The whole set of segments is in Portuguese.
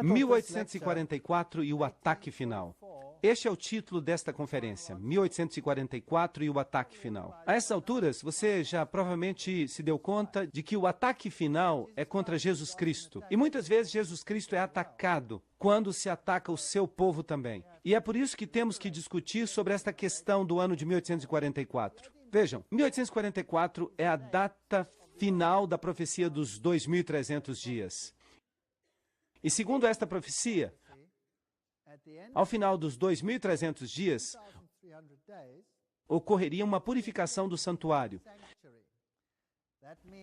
1844 e o ataque final. Este é o título desta conferência, 1844 e o ataque final. A essas alturas, você já provavelmente se deu conta de que o ataque final é contra Jesus Cristo. E muitas vezes Jesus Cristo é atacado quando se ataca o seu povo também. E é por isso que temos que discutir sobre esta questão do ano de 1844. Vejam, 1844 é a data final da profecia dos 2.300 dias. E segundo esta profecia, ao final dos 2.300 dias, ocorreria uma purificação do santuário.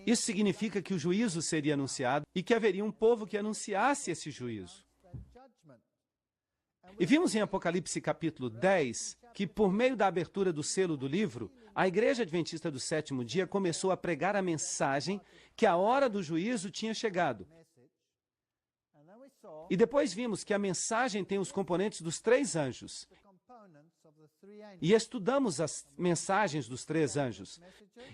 Isso significa que o juízo seria anunciado e que haveria um povo que anunciasse esse juízo. E vimos em Apocalipse capítulo 10 que, por meio da abertura do selo do livro, a Igreja Adventista do Sétimo Dia começou a pregar a mensagem que a hora do juízo tinha chegado. E depois vimos que a mensagem tem os componentes dos 3 anjos. E estudamos as mensagens dos 3 anjos.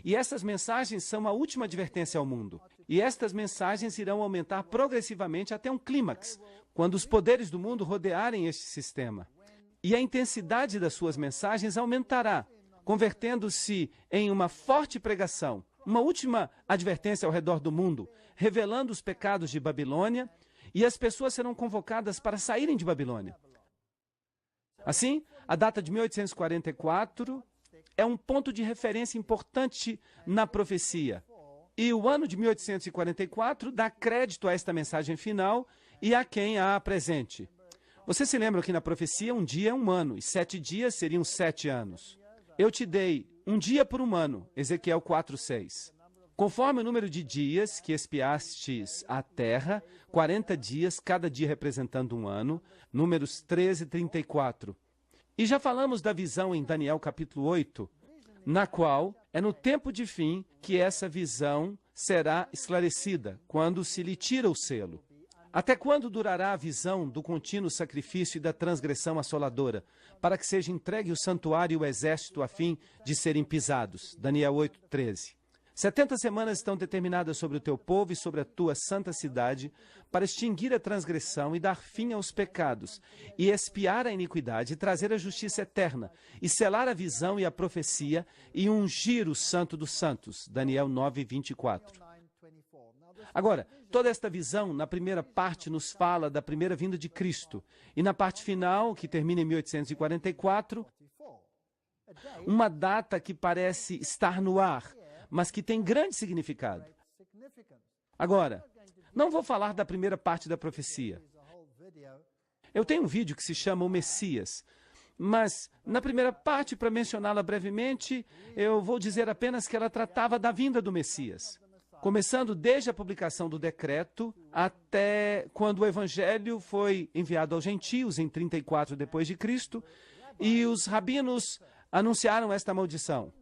E essas mensagens são a última advertência ao mundo. E estas mensagens irão aumentar progressivamente até um clímax, quando os poderes do mundo rodearem este sistema. E a intensidade das suas mensagens aumentará, convertendo-se em uma forte pregação, uma última advertência ao redor do mundo, revelando os pecados de Babilônia, e as pessoas serão convocadas para saírem de Babilônia. Assim, a data de 1844 é um ponto de referência importante na profecia. E o ano de 1844 dá crédito a esta mensagem final e a quem a apresente. Você se lembra que na profecia um dia é um ano e 7 dias seriam 7 anos. Eu te dei um dia por um ano, Ezequiel 4:6. Conforme o número de dias que espiastes a terra, 40 dias, cada dia representando um ano, Números 13:34. E já falamos da visão em Daniel capítulo 8, na qual é no tempo de fim que essa visão será esclarecida, quando se lhe tira o selo. Até quando durará a visão do contínuo sacrifício e da transgressão assoladora, para que seja entregue o santuário e o exército a fim de serem pisados? Daniel 8:13. 70 semanas estão determinadas sobre o teu povo e sobre a tua santa cidade, para extinguir a transgressão e dar fim aos pecados, e expiar a iniquidade, e trazer a justiça eterna, e selar a visão e a profecia, e ungir o santo dos santos. Daniel 9:24. Agora, toda esta visão, na primeira parte, nos fala da primeira vinda de Cristo, e na parte final, que termina em 1844, uma data que parece estar no ar, mas que tem grande significado. Agora, não vou falar da primeira parte da profecia. Eu tenho um vídeo que se chama O Messias, mas na primeira parte, para mencioná-la brevemente, eu vou dizer apenas que ela tratava da vinda do Messias, começando desde a publicação do decreto até quando o Evangelho foi enviado aos gentios em 34 depois de Cristo, e os rabinos anunciaram esta maldição: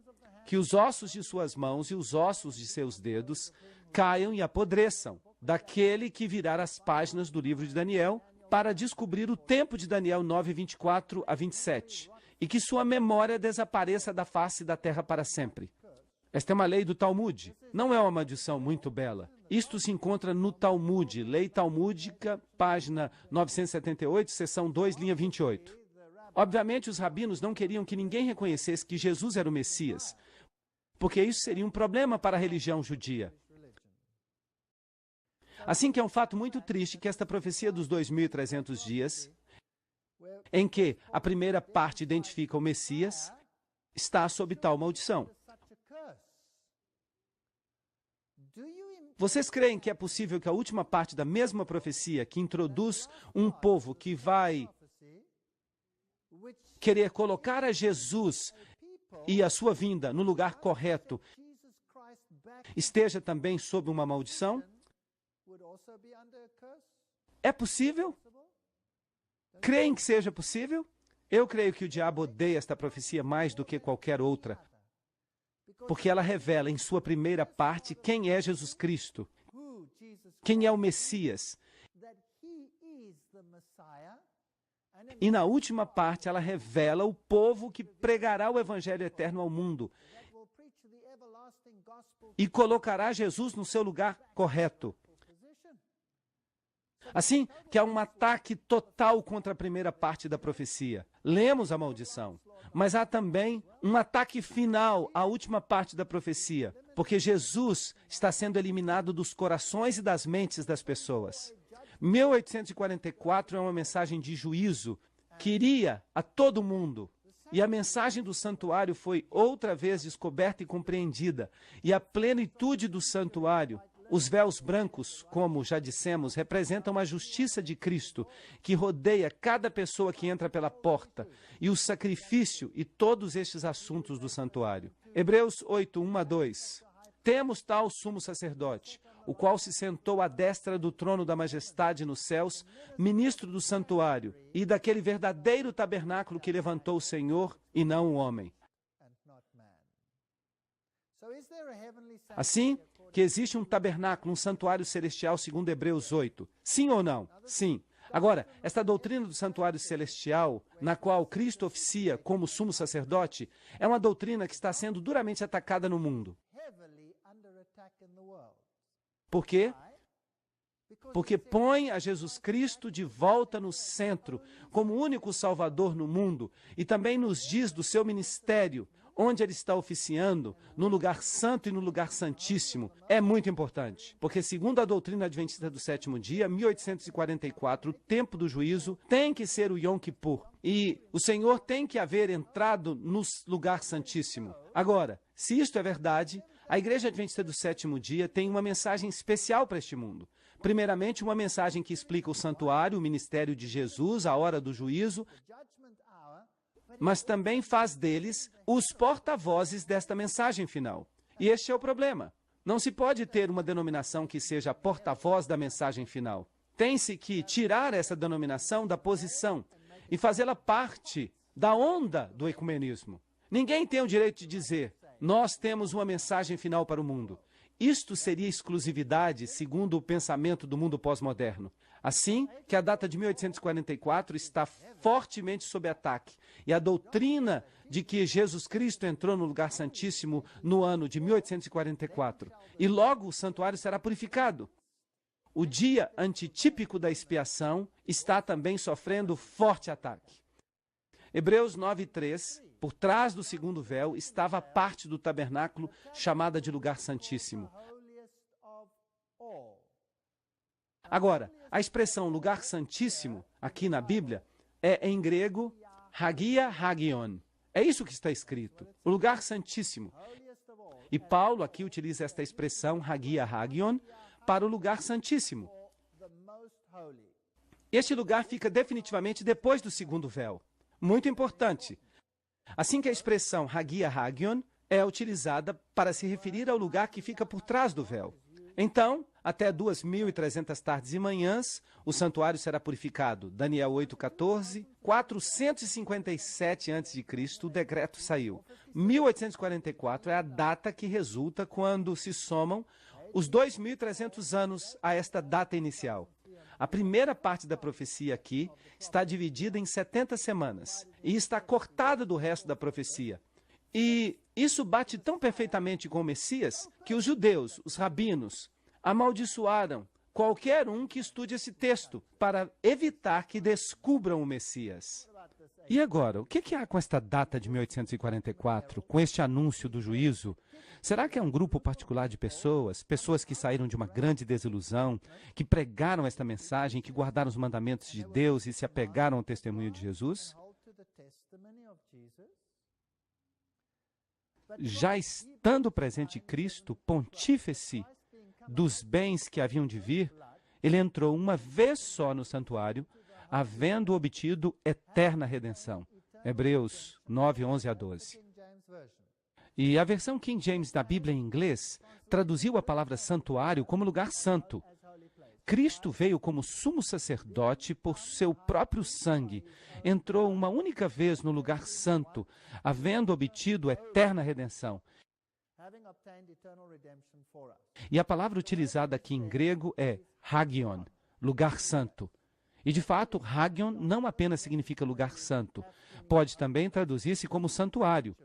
que os ossos de suas mãos e os ossos de seus dedos caiam e apodreçam daquele que virar as páginas do livro de Daniel para descobrir o tempo de Daniel 9:24 a 27, e que sua memória desapareça da face da terra para sempre. Esta é uma lei do Talmud, não é uma maldição muito bela. Isto se encontra no Talmud, Lei Talmúdica, página 978, seção 2, linha 28. Obviamente, os rabinos não queriam que ninguém reconhecesse que Jesus era o Messias, porque isso seria um problema para a religião judia. Assim que é um fato muito triste que esta profecia dos 2.300 dias, em que a primeira parte identifica o Messias, está sob tal maldição. Vocês creem que é possível que a última parte da mesma profecia, que introduz um povo que vai querer colocar a Jesus e a sua vinda no lugar correto, esteja também sob uma maldição? É possível? Creem que seja possível? Eu creio que o diabo odeia esta profecia mais do que qualquer outra, porque ela revela em sua primeira parte quem é Jesus Cristo, quem é o Messias. E na última parte ela revela o povo que pregará o Evangelho eterno ao mundo e colocará Jesus no seu lugar correto. Assim que há um ataque total contra a primeira parte da profecia. Lemos a maldição. Mas há também um ataque final à última parte da profecia, porque Jesus está sendo eliminado dos corações e das mentes das pessoas. 1844 é uma mensagem de juízo que iria a todo mundo. E a mensagem do santuário foi outra vez descoberta e compreendida. E a plenitude do santuário, os véus brancos, como já dissemos, representam a justiça de Cristo, que rodeia cada pessoa que entra pela porta, e o sacrifício e todos estes assuntos do santuário. Hebreus 8, 1 a 2. Temos tal sumo sacerdote, o qual se sentou à destra do trono da majestade nos céus, ministro do santuário e daquele verdadeiro tabernáculo que levantou o Senhor e não o homem. Assim que existe um tabernáculo, um santuário celestial, segundo Hebreus 8. Sim ou não? Sim. Agora, esta doutrina do santuário celestial, na qual Cristo oficia como sumo sacerdote, é uma doutrina que está sendo duramente atacada no mundo. Por quê? Porque põe a Jesus Cristo de volta no centro, como único Salvador no mundo, e também nos diz do seu ministério, onde ele está oficiando, no lugar santo e no lugar santíssimo. É muito importante, porque segundo a doutrina adventista do sétimo dia, 1844, o tempo do juízo tem que ser o Yom Kippur, e o Senhor tem que haver entrado no lugar santíssimo. Agora, se isto é verdade, a Igreja Adventista do sétimo dia tem uma mensagem especial para este mundo. Primeiramente, uma mensagem que explica o santuário, o ministério de Jesus, a hora do juízo, mas também faz deles os porta-vozes desta mensagem final. E este é o problema. Não se pode ter uma denominação que seja porta-voz da mensagem final. Tem-se que tirar essa denominação da posição e fazê-la parte da onda do ecumenismo. Ninguém tem o direito de dizer: nós temos uma mensagem final para o mundo. Isto seria exclusividade, segundo o pensamento do mundo pós-moderno. Assim que a data de 1844 está fortemente sob ataque, e a doutrina de que Jesus Cristo entrou no lugar santíssimo no ano de 1844, e logo o santuário será purificado. O dia antitípico da expiação está também sofrendo forte ataque. Hebreus 9:3, por trás do segundo véu, estava a parte do tabernáculo chamada de lugar santíssimo. Agora, a expressão lugar santíssimo, aqui na Bíblia, é em grego Hagia Hagion. É isso que está escrito, o lugar santíssimo. E Paulo aqui utiliza esta expressão Hagia Hagion para o lugar santíssimo. Este lugar fica definitivamente depois do segundo véu. Muito importante. Assim que a expressão Hagia Hagion é utilizada para se referir ao lugar que fica por trás do véu. Então, até 2.300 tardes e manhãs, o santuário será purificado. Daniel 8:14, 457 a.C., o decreto saiu. 1844 é a data que resulta quando se somam os 2.300 anos a esta data inicial. A primeira parte da profecia aqui está dividida em 70 semanas e está cortada do resto da profecia. E isso bate tão perfeitamente com o Messias que os judeus, os rabinos, amaldiçoaram qualquer um que estude esse texto para evitar que descubram o Messias. E agora, o que há com esta data de 1844, com este anúncio do juízo? Será que é um grupo particular de pessoas, pessoas que saíram de uma grande desilusão, que pregaram esta mensagem, que guardaram os mandamentos de Deus e se apegaram ao testemunho de Jesus? Já estando presente Cristo, pontífice dos bens que haviam de vir, ele entrou uma vez só no santuário, havendo obtido eterna redenção. Hebreus 9, 11 a 12. E a versão King James da Bíblia em inglês traduziu a palavra santuário como lugar santo. Cristo veio como sumo sacerdote por seu próprio sangue. Entrou uma única vez no lugar santo, havendo obtido eterna redenção. E a palavra utilizada aqui em grego é Hagion, lugar santo. E de fato, Hagion não apenas significa lugar santo, pode também traduzir-se como santuário,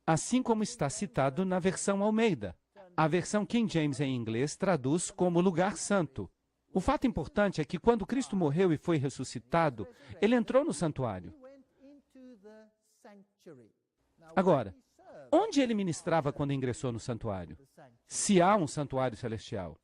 assim como está citado na versão Almeida. A versão King James em inglês traduz como lugar santo. O fato importante é que quando Cristo morreu e foi ressuscitado, ele entrou no santuário. Agora, onde ele ministrava quando ingressou no santuário? Se há um santuário celestial.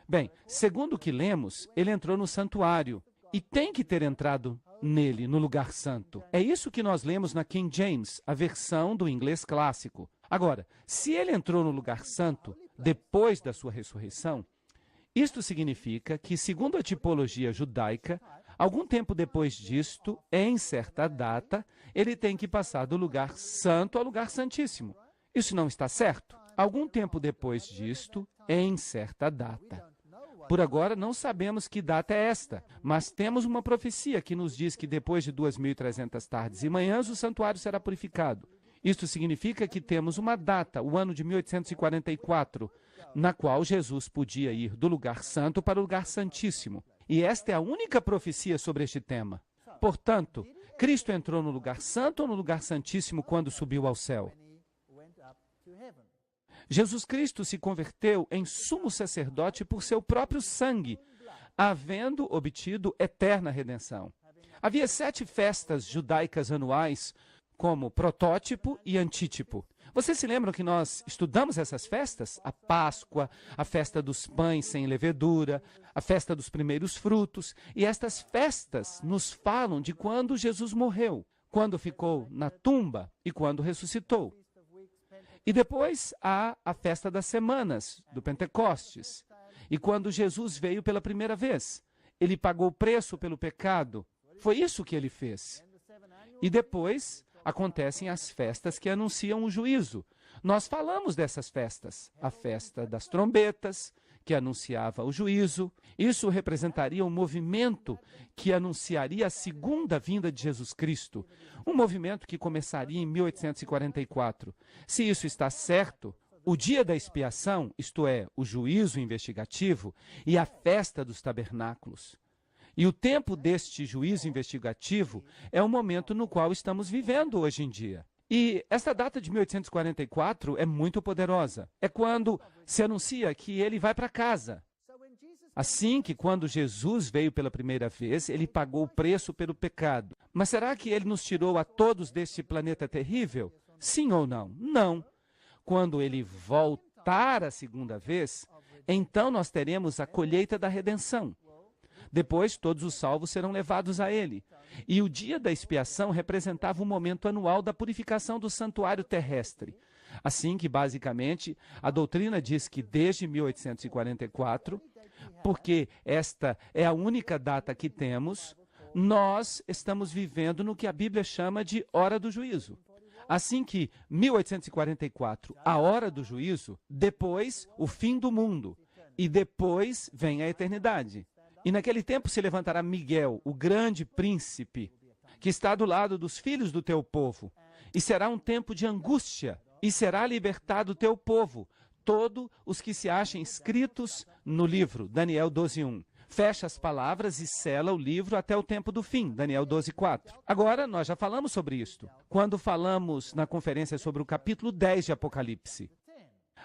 Bem, segundo o que lemos, ele entrou no santuário e tem que ter entrado nele, no lugar santo. É isso que nós lemos na King James, a versão do inglês clássico. Agora, se ele entrou no lugar santo depois da sua ressurreição, isto significa que, segundo a tipologia judaica, algum tempo depois disto, em certa data, ele tem que passar do lugar santo ao lugar santíssimo. Isso não está certo? Algum tempo depois disto, em certa data. Por agora, não sabemos que data é esta, mas temos uma profecia que nos diz que depois de 2.300 tardes e manhãs, o santuário será purificado. Isto significa que temos uma data, o ano de 1844, na qual Jesus podia ir do lugar santo para o lugar santíssimo. E esta é a única profecia sobre este tema. Portanto, Cristo entrou no lugar santo ou no lugar santíssimo quando subiu ao céu? Jesus Cristo se converteu em sumo sacerdote por seu próprio sangue, havendo obtido eterna redenção. Havia 7 festas judaicas anuais, como protótipo e antítipo. Vocês se lembram que nós estudamos essas festas? A Páscoa, a festa dos pães sem levedura, a festa dos primeiros frutos. E estas festas nos falam de quando Jesus morreu, quando ficou na tumba e quando ressuscitou. E depois há a festa das semanas, do Pentecostes. E quando Jesus veio pela primeira vez, ele pagou o preço pelo pecado. Foi isso que ele fez. E depois acontecem as festas que anunciam o juízo. Nós falamos dessas festas. A festa das trombetas, que anunciava o juízo. Isso representaria um movimento que anunciaria a segunda vinda de Jesus Cristo. Um movimento que começaria em 1844. Se isso está certo, o dia da expiação, isto é, o juízo investigativo, e a festa dos tabernáculos. E o tempo deste juízo investigativo é o momento no qual estamos vivendo hoje em dia. E esta data de 1844 é muito poderosa. É quando se anuncia que ele vai para casa. Assim que quando Jesus veio pela primeira vez, ele pagou o preço pelo pecado. Mas será que ele nos tirou a todos deste planeta terrível? Sim ou não? Não. Quando ele voltar a segunda vez, então nós teremos a colheita da redenção. Depois, todos os salvos serão levados a ele. E o dia da expiação representava o momento anual da purificação do santuário terrestre. Assim que, basicamente, a doutrina diz que desde 1844, porque esta é a única data que temos, nós estamos vivendo no que a Bíblia chama de hora do juízo. Assim que 1844, a hora do juízo, depois o fim do mundo, e depois vem a eternidade. E naquele tempo se levantará Miguel, o grande príncipe, que está do lado dos filhos do teu povo. E será um tempo de angústia, e será libertado o teu povo, todos os que se achem escritos no livro. Daniel 12:1. Fecha as palavras e sela o livro até o tempo do fim. Daniel 12:4. Agora, nós já falamos sobre isto, quando falamos na conferência sobre o capítulo 10 de Apocalipse.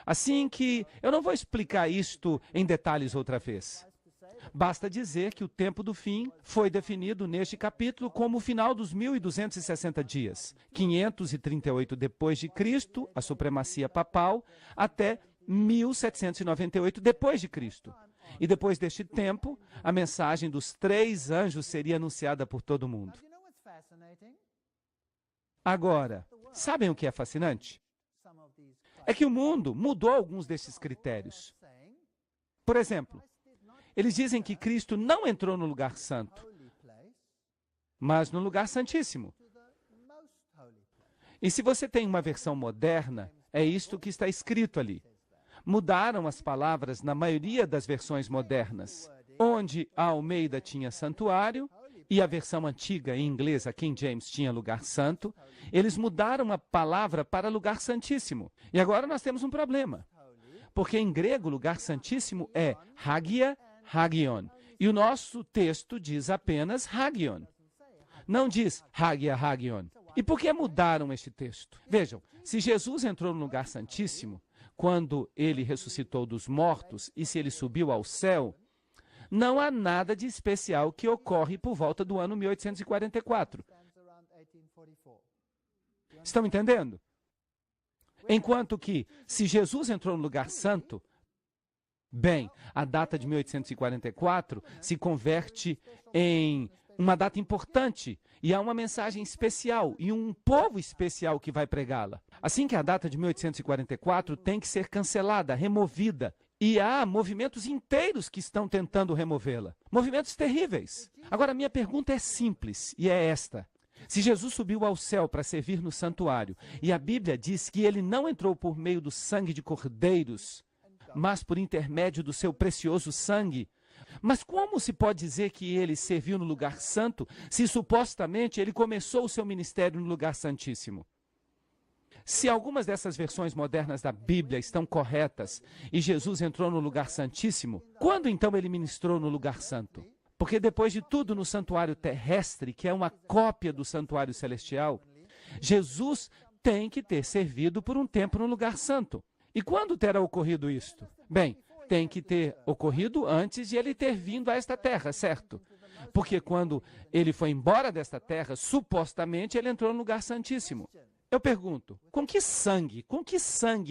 Assim que eu não vou explicar isto em detalhes outra vez. Basta dizer que o tempo do fim foi definido neste capítulo como o final dos 1260 dias, 538 depois de Cristo, a supremacia papal, até 1798 depois de Cristo. E depois deste tempo, a mensagem dos 3 anjos seria anunciada por todo mundo. Agora, sabem o que é fascinante? É que o mundo mudou alguns desses critérios. Por exemplo, eles dizem que Cristo não entrou no lugar santo, mas no lugar santíssimo. E se você tem uma versão moderna, é isto que está escrito ali. Mudaram as palavras na maioria das versões modernas, onde a Almeida tinha santuário e a versão antiga em inglês, a King James, tinha lugar santo. Eles mudaram a palavra para lugar santíssimo. E agora nós temos um problema, porque em grego lugar santíssimo é Hagia Hagion. E o nosso texto diz apenas Hagion. Não diz Hagia Hagion. E por que mudaram este texto? Vejam, se Jesus entrou no lugar santíssimo, quando ele ressuscitou dos mortos e se ele subiu ao céu, Não há nada de especial que ocorre por volta do ano 1844. Estão entendendo? Enquanto que, se Jesus entrou no lugar santo, bem, a data de 1844 se converte em uma data importante e há uma mensagem especial e um povo especial que vai pregá-la. Assim que a data de 1844 tem que ser cancelada, removida, e há movimentos inteiros que estão tentando removê-la. Movimentos terríveis. Agora, minha pergunta é simples e é esta. Se Jesus subiu ao céu para servir no santuário, e a Bíblia diz que ele não entrou por meio do sangue de cordeiros, mas por intermédio do seu precioso sangue, mas como se pode dizer que ele serviu no lugar santo, se supostamente ele começou o seu ministério no lugar santíssimo? Se algumas dessas versões modernas da Bíblia estão corretas e Jesus entrou no lugar santíssimo, quando então ele ministrou no lugar santo? Porque depois de tudo, no santuário terrestre, que é uma cópia do santuário celestial, Jesus tem que ter servido por um tempo no lugar santo. E quando terá ocorrido isto? Bem, tem que ter ocorrido antes de ele ter vindo a esta terra, certo? Porque quando ele foi embora desta terra, supostamente ele entrou no lugar santíssimo. Eu pergunto, com que sangue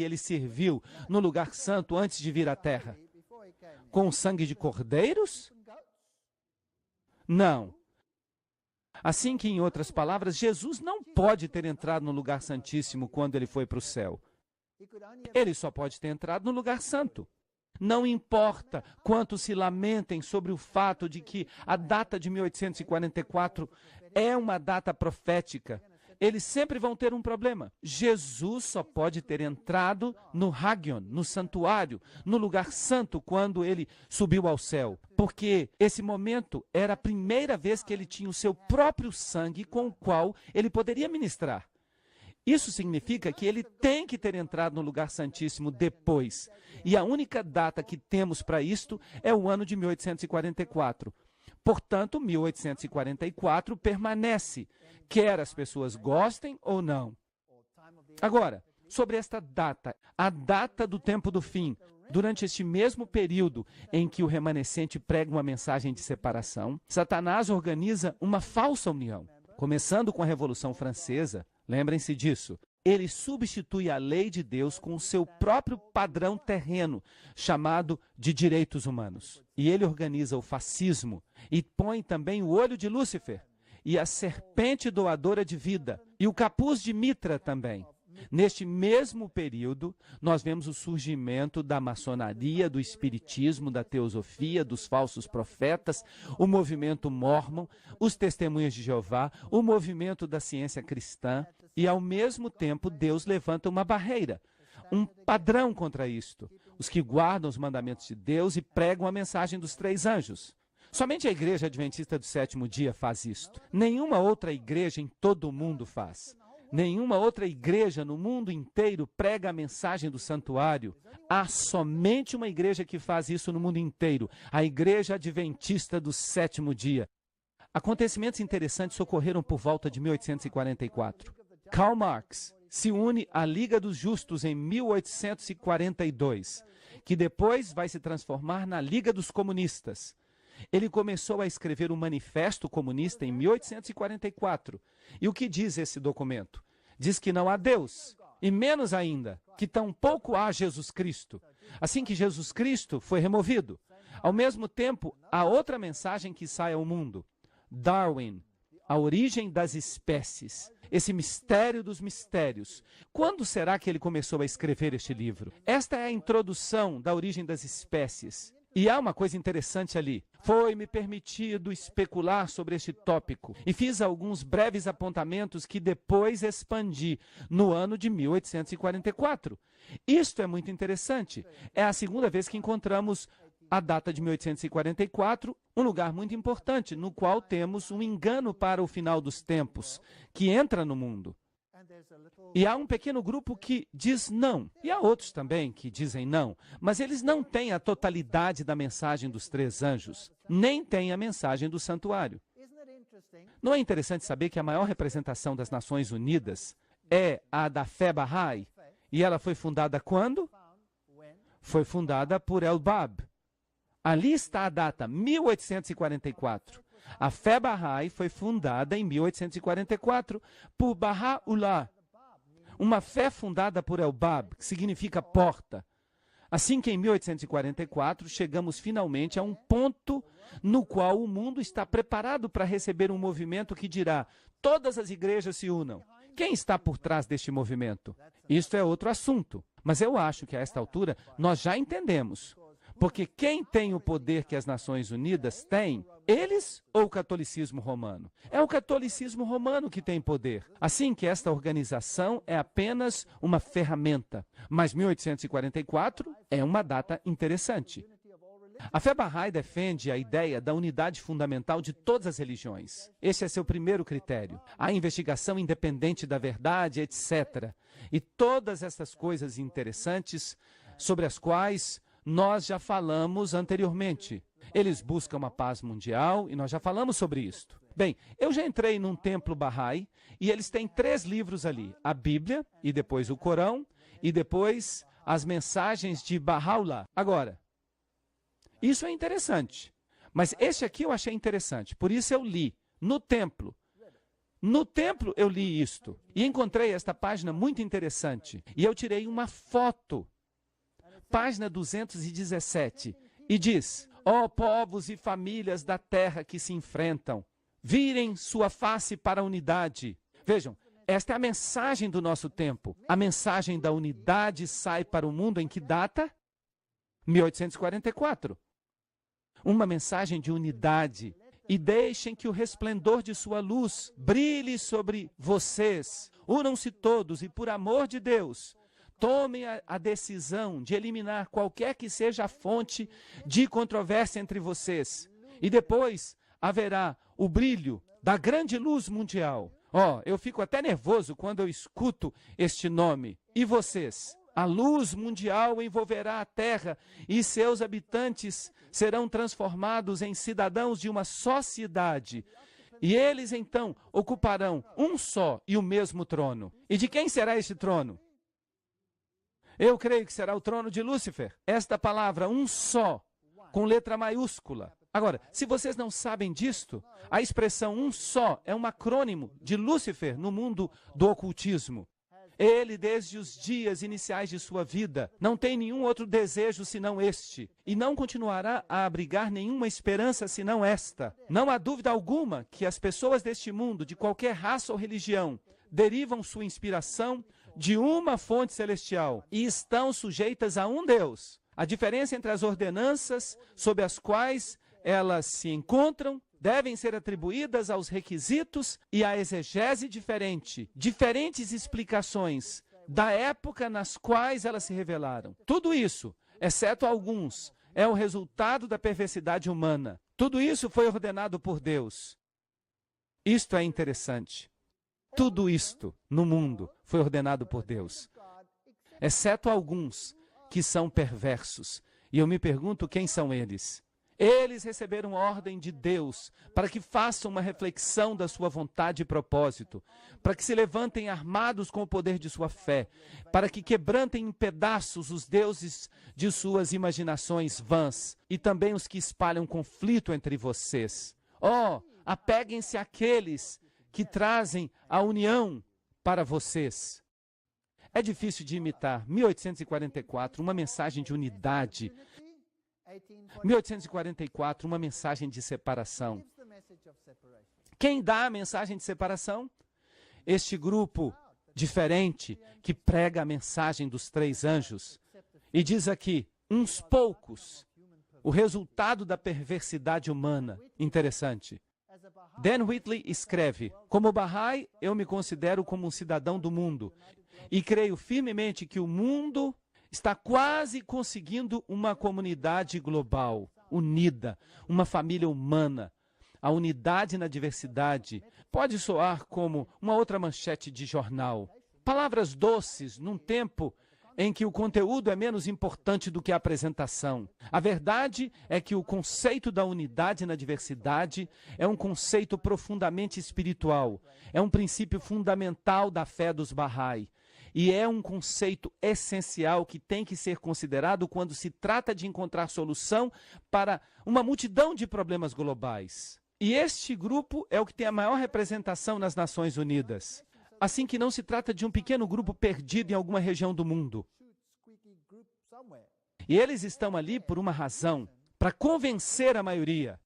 ele serviu no lugar santo antes de vir à terra? Com o sangue de cordeiros? Não. Assim que, em outras palavras, Jesus não pode ter entrado no lugar santíssimo quando ele foi para o céu. Ele só pode ter entrado no lugar santo. Não importa quanto se lamentem sobre o fato de que a data de 1844 é uma data profética, eles sempre vão ter um problema. Jesus só pode ter entrado no Hagion, no santuário, no lugar santo, quando ele subiu ao céu. Porque esse momento era a primeira vez que ele tinha o seu próprio sangue com o qual ele poderia ministrar. Isso significa que ele tem que ter entrado no lugar santíssimo depois. E a única data que temos para isto é o ano de 1844. Portanto, 1844 permanece, quer as pessoas gostem ou não. Agora, sobre esta data, a data do tempo do fim, durante este mesmo período em que o remanescente prega uma mensagem de separação, Satanás organiza uma falsa união. Começando com a Revolução Francesa, lembrem-se disso, ele substitui a lei de Deus com o seu próprio padrão terreno, chamado de direitos humanos. E ele organiza o fascismo e põe também o olho de Lúcifer, e a serpente doadora de vida, e o capuz de Mitra também. Neste mesmo período, nós vemos o surgimento da maçonaria, do espiritismo, da teosofia, dos falsos profetas, o movimento mórmon, os testemunhas de Jeová, o movimento da ciência cristã, e ao mesmo tempo Deus levanta uma barreira, um padrão contra isto. Os que guardam os mandamentos de Deus e pregam a mensagem dos 3 anjos. Somente a Igreja Adventista do Sétimo Dia faz isto. Nenhuma outra igreja em todo o mundo faz. Nenhuma outra igreja no mundo inteiro prega a mensagem do santuário. Há somente uma igreja que faz isso no mundo inteiro, a Igreja Adventista do Sétimo Dia. Acontecimentos interessantes ocorreram por volta de 1844. Karl Marx se une à Liga dos Justos em 1842, que depois vai se transformar na Liga dos Comunistas. Ele começou a escrever um manifesto comunista em 1844. E o que diz esse documento? Diz que não há Deus, e menos ainda, que tampouco há Jesus Cristo. Assim que Jesus Cristo foi removido. Ao mesmo tempo, há outra mensagem que sai ao mundo. Darwin, a origem das espécies. Esse mistério dos mistérios. Quando será que ele começou a escrever este livro? Esta é a introdução da origem das espécies. E há uma coisa interessante ali. Foi-me permitido especular sobre este tópico e fiz alguns breves apontamentos que depois expandi no ano de 1844. Isto é muito interessante. É a segunda vez que encontramos a data de 1844, um lugar muito importante, no qual temos um engano para o final dos tempos, que entra no mundo. E há um pequeno grupo que diz não, e há outros também que dizem não, mas eles não têm a totalidade da mensagem dos 3 anjos, nem têm a mensagem do santuário. Não é interessante saber que a maior representação das Nações Unidas é a da fé Bahá'í, e ela foi fundada quando? Foi fundada por El-Bab, Ali está a data, 1844. A fé Bahá'í foi fundada em 1844 por Baha'u'lláh, uma fé fundada por El-Bab, que significa porta. Assim que em 1844 chegamos finalmente a um ponto no qual o mundo está preparado para receber um movimento que dirá: todas as igrejas se unam. Quem está por trás deste movimento? Isto é outro assunto, mas eu acho que a esta altura nós já entendemos. Porque quem tem o poder que as Nações Unidas têm, eles ou o catolicismo romano? É o catolicismo romano que tem poder. Assim que esta organização é apenas uma ferramenta. Mas 1844 é uma data interessante. A fé Bahá'í defende a ideia da unidade fundamental de todas as religiões. Esse é seu primeiro critério. A investigação independente da verdade, etc. E todas essas coisas interessantes sobre as quais nós já falamos anteriormente. Eles buscam uma paz mundial e nós já falamos sobre isto. Bem, eu já entrei num templo Bahá'í e eles têm 3 livros ali. A Bíblia, e depois o Corão, e depois as mensagens de Baha'u'lláh. Agora, isso é interessante. Mas este aqui eu achei interessante. Por isso eu li no templo. No templo eu li isto. E encontrei esta página muito interessante. E eu tirei uma foto. Página 217, e diz: ó povos e famílias da terra que se enfrentam, virem sua face para a unidade. Vejam, esta é a mensagem do nosso tempo. A mensagem da unidade sai para o mundo em que data? 1844. Uma mensagem de unidade. E deixem que o resplendor de sua luz brilhe sobre vocês. Unam-se todos e, por amor de Deus, tomem a decisão de eliminar qualquer que seja a fonte de controvérsia entre vocês. E depois haverá o brilho da grande luz mundial. Eu fico até nervoso quando eu escuto este nome. E vocês? A luz mundial envolverá a terra e seus habitantes serão transformados em cidadãos de uma só cidade. E eles então ocuparão um só e o mesmo trono. E de quem será este trono? Eu creio que será o trono de Lúcifer. Esta palavra, um só, com letra maiúscula. Agora, se vocês não sabem disto, a expressão um só é um acrônimo de Lúcifer no mundo do ocultismo. Ele, desde os dias iniciais de sua vida, não tem nenhum outro desejo senão este, e não continuará a abrigar nenhuma esperança senão esta. Não há dúvida alguma que as pessoas deste mundo, de qualquer raça ou religião, derivam sua inspiração de uma fonte celestial e estão sujeitas a um Deus. A diferença entre as ordenanças sob as quais elas se encontram devem ser atribuídas aos requisitos e à exegese diferente, diferentes explicações da época nas quais elas se revelaram. Tudo isso, exceto alguns, é o resultado da perversidade humana. Tudo isso foi ordenado por Deus. Isto é interessante. Tudo isto no mundo foi ordenado por Deus, exceto alguns que são perversos. E eu me pergunto quem são eles. Eles receberam ordem de Deus para que façam uma reflexão da sua vontade e propósito, para que se levantem armados com o poder de sua fé, para que quebrantem em pedaços os deuses de suas imaginações vãs e também os que espalham conflito entre vocês. Apeguem-se àqueles que trazem a união para vocês. É difícil de imitar. 1844, uma mensagem de unidade. 1844, uma mensagem de separação. Quem dá a mensagem de separação? Este grupo diferente que prega a mensagem dos 3 anjos. E diz aqui, uns poucos, o resultado da perversidade humana. Interessante. Dan Whitley escreve: como Bahá'í, eu me considero como um cidadão do mundo e creio firmemente que o mundo está quase conseguindo uma comunidade global, unida, uma família humana. A unidade na diversidade pode soar como uma outra manchete de jornal. Palavras doces num tempo em que o conteúdo é menos importante do que a apresentação. A verdade é que o conceito da unidade na diversidade é um conceito profundamente espiritual. É um princípio fundamental da fé dos Bahá'í. E é um conceito essencial que tem que ser considerado quando se trata de encontrar solução para uma multidão de problemas globais. E este grupo é o que tem a maior representação nas Nações Unidas. Assim que não se trata de um pequeno grupo perdido em alguma região do mundo. E eles estão ali por uma razão, para convencer a maioria.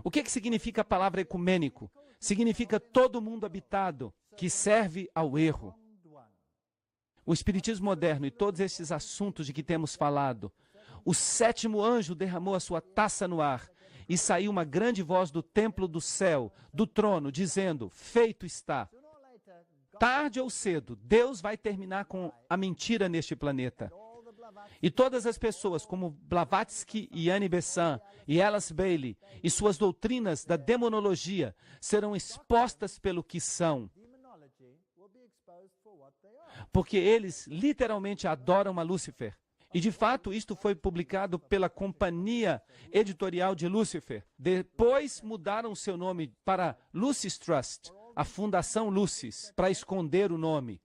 O que significa a palavra ecumênico? Significa todo mundo habitado, que serve ao erro. O Espiritismo moderno e todos estes assuntos de que temos falado, o sétimo anjo derramou a sua taça no ar e saiu uma grande voz do templo do céu, do trono, dizendo, feito está. Tarde ou cedo, Deus vai terminar com a mentira neste planeta. E todas as pessoas, como Blavatsky e Annie Besant, e Alice Bailey, e suas doutrinas da demonologia, serão expostas pelo que são. Porque eles literalmente adoram a Lúcifer. E de fato, isto foi publicado pela companhia editorial de Lúcifer. Depois mudaram seu nome para Lucis Trust, a Fundação Lucis, para esconder o nome.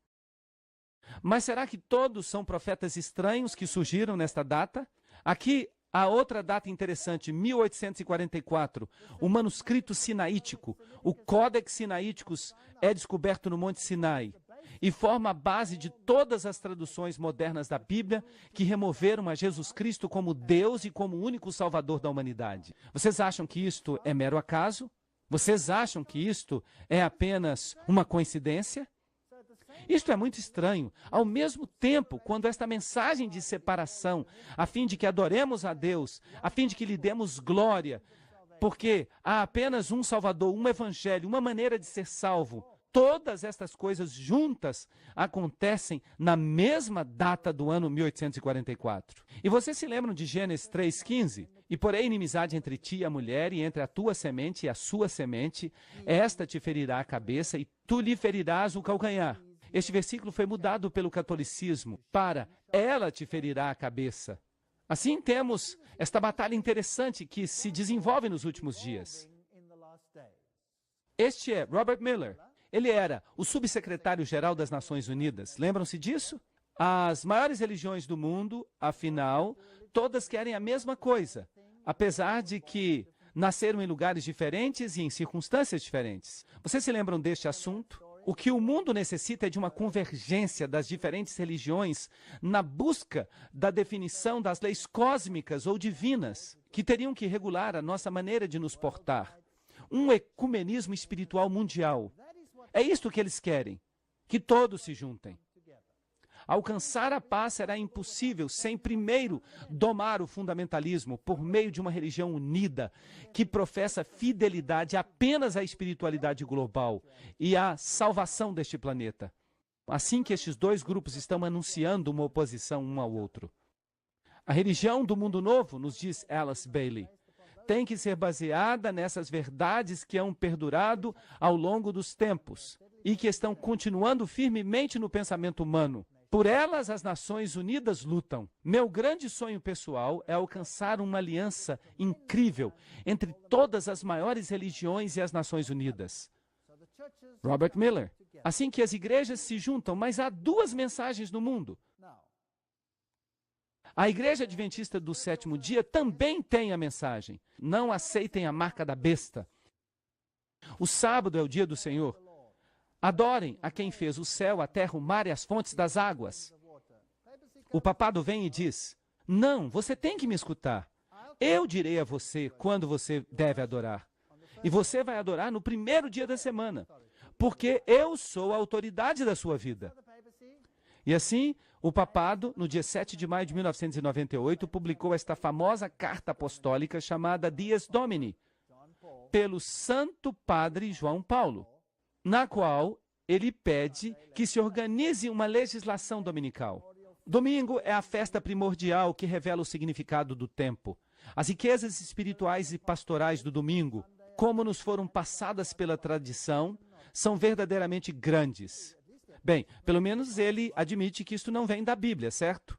Mas será que todos são profetas estranhos que surgiram nesta data? Aqui há outra data interessante, 1844, o manuscrito sinaítico, o Codex Sinaíticos é descoberto no Monte Sinai e forma a base de todas as traduções modernas da Bíblia que removeram a Jesus Cristo como Deus e como único Salvador da humanidade. Vocês acham que isto é mero acaso? Vocês acham que isto é apenas uma coincidência? Isto é muito estranho. Ao mesmo tempo, quando esta mensagem de separação, a fim de que adoremos a Deus, a fim de que lhe demos glória, porque há apenas um Salvador, um Evangelho, uma maneira de ser salvo, todas estas coisas juntas acontecem na mesma data do ano 1844. E vocês se lembram de Gênesis 3,15? E porém inimizade entre ti e a mulher, e entre a tua semente e a sua semente, esta te ferirá a cabeça, e tu lhe ferirás o calcanhar. Este versículo foi mudado pelo catolicismo para ela te ferirá a cabeça. Assim temos esta batalha interessante que se desenvolve nos últimos dias. Este é Robert Miller. Ele era o subsecretário-geral das Nações Unidas. Lembram-se disso? As maiores religiões do mundo, afinal, todas querem a mesma coisa, apesar de que nasceram em lugares diferentes e em circunstâncias diferentes. Vocês se lembram deste assunto? O que o mundo necessita é de uma convergência das diferentes religiões na busca da definição das leis cósmicas ou divinas que teriam que regular a nossa maneira de nos portar. Um ecumenismo espiritual mundial. É isto que eles querem, que todos se juntem. Alcançar a paz será impossível sem primeiro domar o fundamentalismo por meio de uma religião unida que professa fidelidade apenas à espiritualidade global e à salvação deste planeta. Assim que estes dois grupos estão anunciando uma oposição um ao outro. A religião do mundo novo, nos diz Alice Bailey, tem que ser baseada nessas verdades que hão perdurado ao longo dos tempos e que estão continuando firmemente no pensamento humano. Por elas, as Nações Unidas lutam. Meu grande sonho pessoal é alcançar uma aliança incrível entre todas as maiores religiões e as Nações Unidas. Robert Miller. Assim que as igrejas se juntam, mas há duas mensagens no mundo. A Igreja Adventista do Sétimo Dia também tem a mensagem. Não aceitem a marca da besta. O sábado é o dia do Senhor. Adorem a quem fez o céu, a terra, o mar e as fontes das águas. O papado vem e diz, não, você tem que me escutar. Eu direi a você quando você deve adorar. E você vai adorar no primeiro dia da semana, porque eu sou a autoridade da sua vida. E assim, o papado, no dia 7 de maio de 1998, publicou esta famosa carta apostólica chamada Dies Domini, pelo Santo Padre João Paulo, na qual ele pede que se organize uma legislação dominical. Domingo é a festa primordial que revela o significado do tempo. As riquezas espirituais e pastorais do domingo, como nos foram passadas pela tradição, são verdadeiramente grandes. Bem, pelo menos ele admite que isto não vem da Bíblia, certo?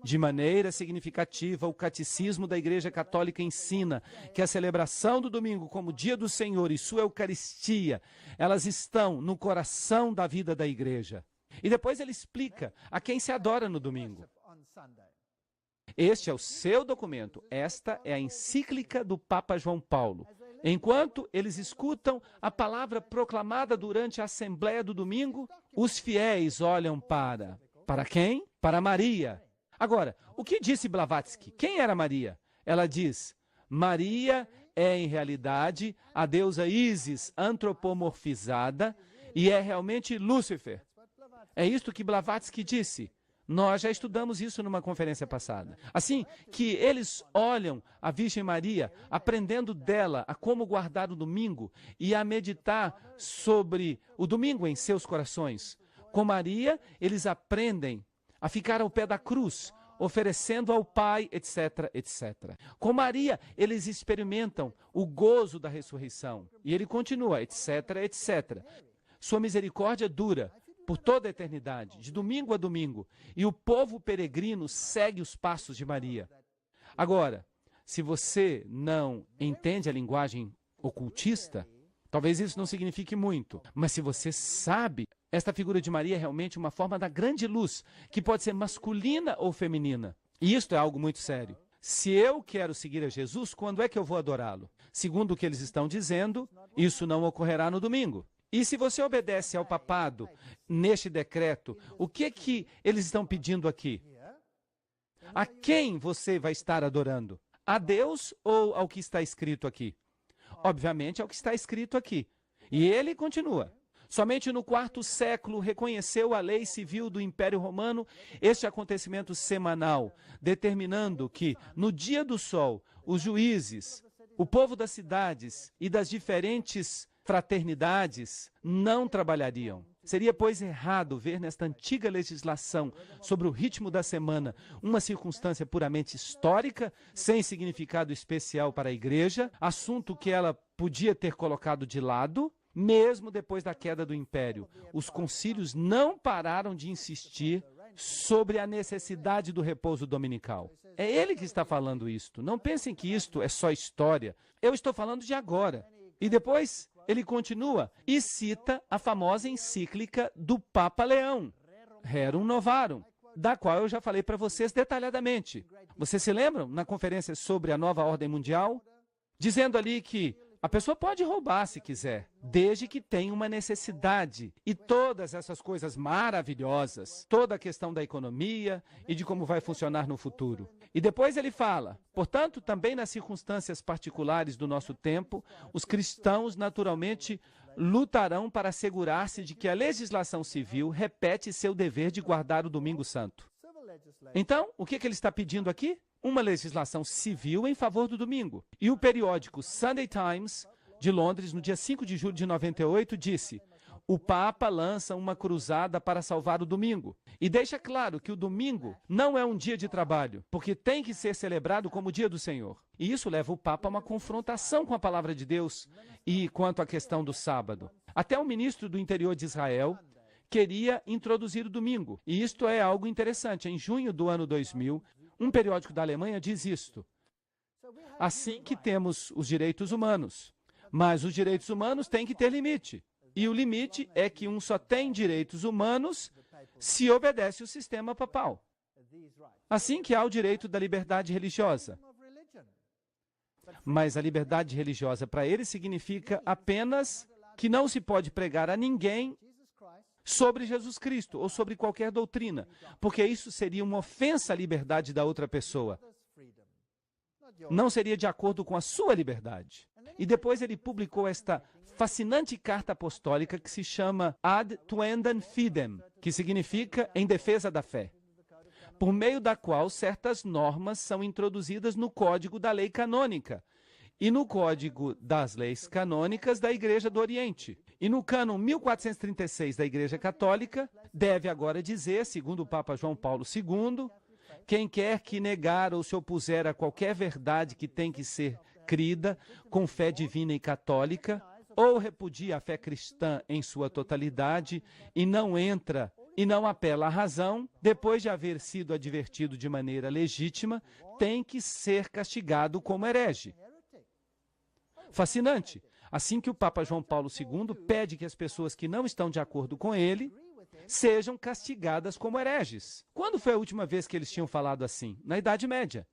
De maneira significativa, o Catecismo da Igreja Católica ensina que a celebração do domingo como dia do Senhor e sua Eucaristia, elas estão no coração da vida da Igreja. E depois ele explica a quem se adora no domingo. Este é o seu documento, esta é a encíclica do Papa João Paulo. Enquanto eles escutam a palavra proclamada durante a Assembleia do domingo, os fiéis olham para quem? Para Maria. Agora, o que disse Blavatsky? Quem era Maria? Ela diz, Maria é em realidade a deusa Ísis antropomorfizada e é realmente Lúcifer. É isto que Blavatsky disse. Nós já estudamos isso numa conferência passada. Assim que eles olham a Virgem Maria, aprendendo dela a como guardar o domingo e a meditar sobre o domingo em seus corações. Com Maria, eles aprendem a ficar ao pé da cruz, oferecendo ao Pai, etc, etc. Com Maria, eles experimentam o gozo da ressurreição. E ele continua, etc, etc. Sua misericórdia dura por toda a eternidade, de domingo a domingo. E o povo peregrino segue os passos de Maria. Agora, se você não entende a linguagem ocultista, talvez isso não signifique muito. Mas se você sabe, esta figura de Maria é realmente uma forma da grande luz, que pode ser masculina ou feminina. E isto é algo muito sério. Se eu quero seguir a Jesus, quando é que eu vou adorá-lo? Segundo o que eles estão dizendo, isso não ocorrerá no domingo. E se você obedece ao papado neste decreto, o que eles estão pedindo aqui? A quem você vai estar adorando? A Deus ou ao que está escrito aqui? Obviamente ao que está escrito aqui. E ele continua. Somente no quarto século reconheceu a lei civil do Império Romano este acontecimento semanal, determinando que, no dia do sol, os juízes, o povo das cidades e das diferentes fraternidades não trabalhariam. Seria, pois, errado ver nesta antiga legislação sobre o ritmo da semana uma circunstância puramente histórica, sem significado especial para a Igreja, assunto que ela podia ter colocado de lado. Mesmo depois da queda do Império, os concílios não pararam de insistir sobre a necessidade do repouso dominical. É ele que está falando isto. Não pensem que isto é só história. Eu estou falando de agora. E depois ele continua e cita a famosa encíclica do Papa Leão, Rerum Novarum, da qual eu já falei para vocês detalhadamente. Vocês se lembram na conferência sobre a nova ordem mundial? Dizendo ali que a pessoa pode roubar se quiser, desde que tenha uma necessidade. E todas essas coisas maravilhosas, toda a questão da economia e de como vai funcionar no futuro. E depois ele fala, portanto, também nas circunstâncias particulares do nosso tempo, os cristãos naturalmente lutarão para assegurar-se de que a legislação civil repete seu dever de guardar o domingo santo. Então, o que ele está pedindo aqui? Uma legislação civil em favor do domingo. E o periódico Sunday Times, de Londres, no dia 5 de julho de 98, disse: o Papa lança uma cruzada para salvar o domingo. E deixa claro que o domingo não é um dia de trabalho, porque tem que ser celebrado como o dia do Senhor. E isso leva o Papa a uma confrontação com a palavra de Deus e quanto à questão do sábado. Até o ministro do interior de Israel queria introduzir o domingo. E isto é algo interessante. Em junho do ano 2000, um periódico da Alemanha diz isto. Assim que temos os direitos humanos. Mas os direitos humanos têm que ter limite. E o limite é que um só tem direitos humanos se obedece o sistema papal. Assim que há o direito da liberdade religiosa. Mas a liberdade religiosa para ele significa apenas que não se pode pregar a ninguém sobre Jesus Cristo ou sobre qualquer doutrina, porque isso seria uma ofensa à liberdade da outra pessoa. Não seria de acordo com a sua liberdade. E depois ele publicou esta fascinante carta apostólica que se chama Ad Tuendam Fidem, que significa em defesa da fé, por meio da qual certas normas são introduzidas no Código da Lei Canônica e no Código das Leis Canônicas da Igreja do Oriente. E no cânon 1436 da Igreja Católica, deve agora dizer, segundo o Papa João Paulo II, quem quer que negar ou se opuser a qualquer verdade que tem que ser crida com fé divina e católica, ou repudia a fé cristã em sua totalidade e não entra e não apela à razão, depois de haver sido advertido de maneira legítima, tem que ser castigado como herege. Fascinante. Assim que o Papa João Paulo II pede que as pessoas que não estão de acordo com ele sejam castigadas como hereges. Quando foi a última vez que eles tinham falado assim? Na Idade Média.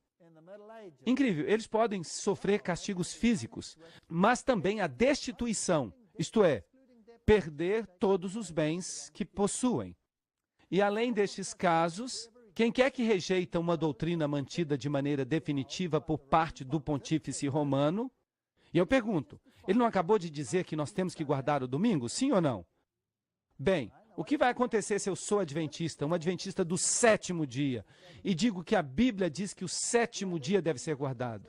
Incrível, eles podem sofrer castigos físicos, mas também a destituição, isto é, perder todos os bens que possuem. E além destes casos, quem quer que rejeita uma doutrina mantida de maneira definitiva por parte do pontífice romano, e eu pergunto, ele não acabou de dizer que nós temos que guardar o domingo, sim ou não? Bem, o que vai acontecer se eu sou adventista, um adventista do 7º dia, e digo que a Bíblia diz que o 7º dia deve ser guardado?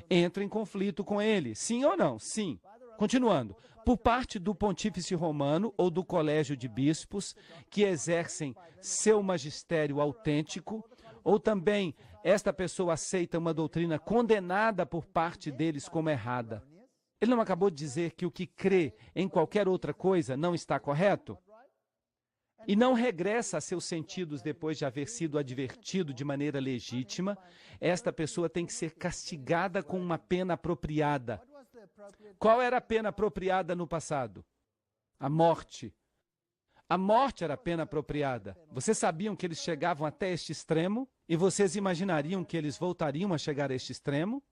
Entro em conflito com ele, sim ou não? Sim. Continuando, por parte do pontífice romano ou do colégio de bispos que exercem seu magistério autêntico, ou também esta pessoa aceita uma doutrina condenada por parte deles como errada. Ele não acabou de dizer que o que crê em qualquer outra coisa não está correto? E não regressa a seus sentidos depois de haver sido advertido de maneira legítima, esta pessoa tem que ser castigada com uma pena apropriada. Qual era a pena apropriada no passado? A morte. A morte era a pena apropriada. Vocês sabiam que eles chegavam até este extremo? E vocês imaginariam que eles voltariam a chegar a este extremo?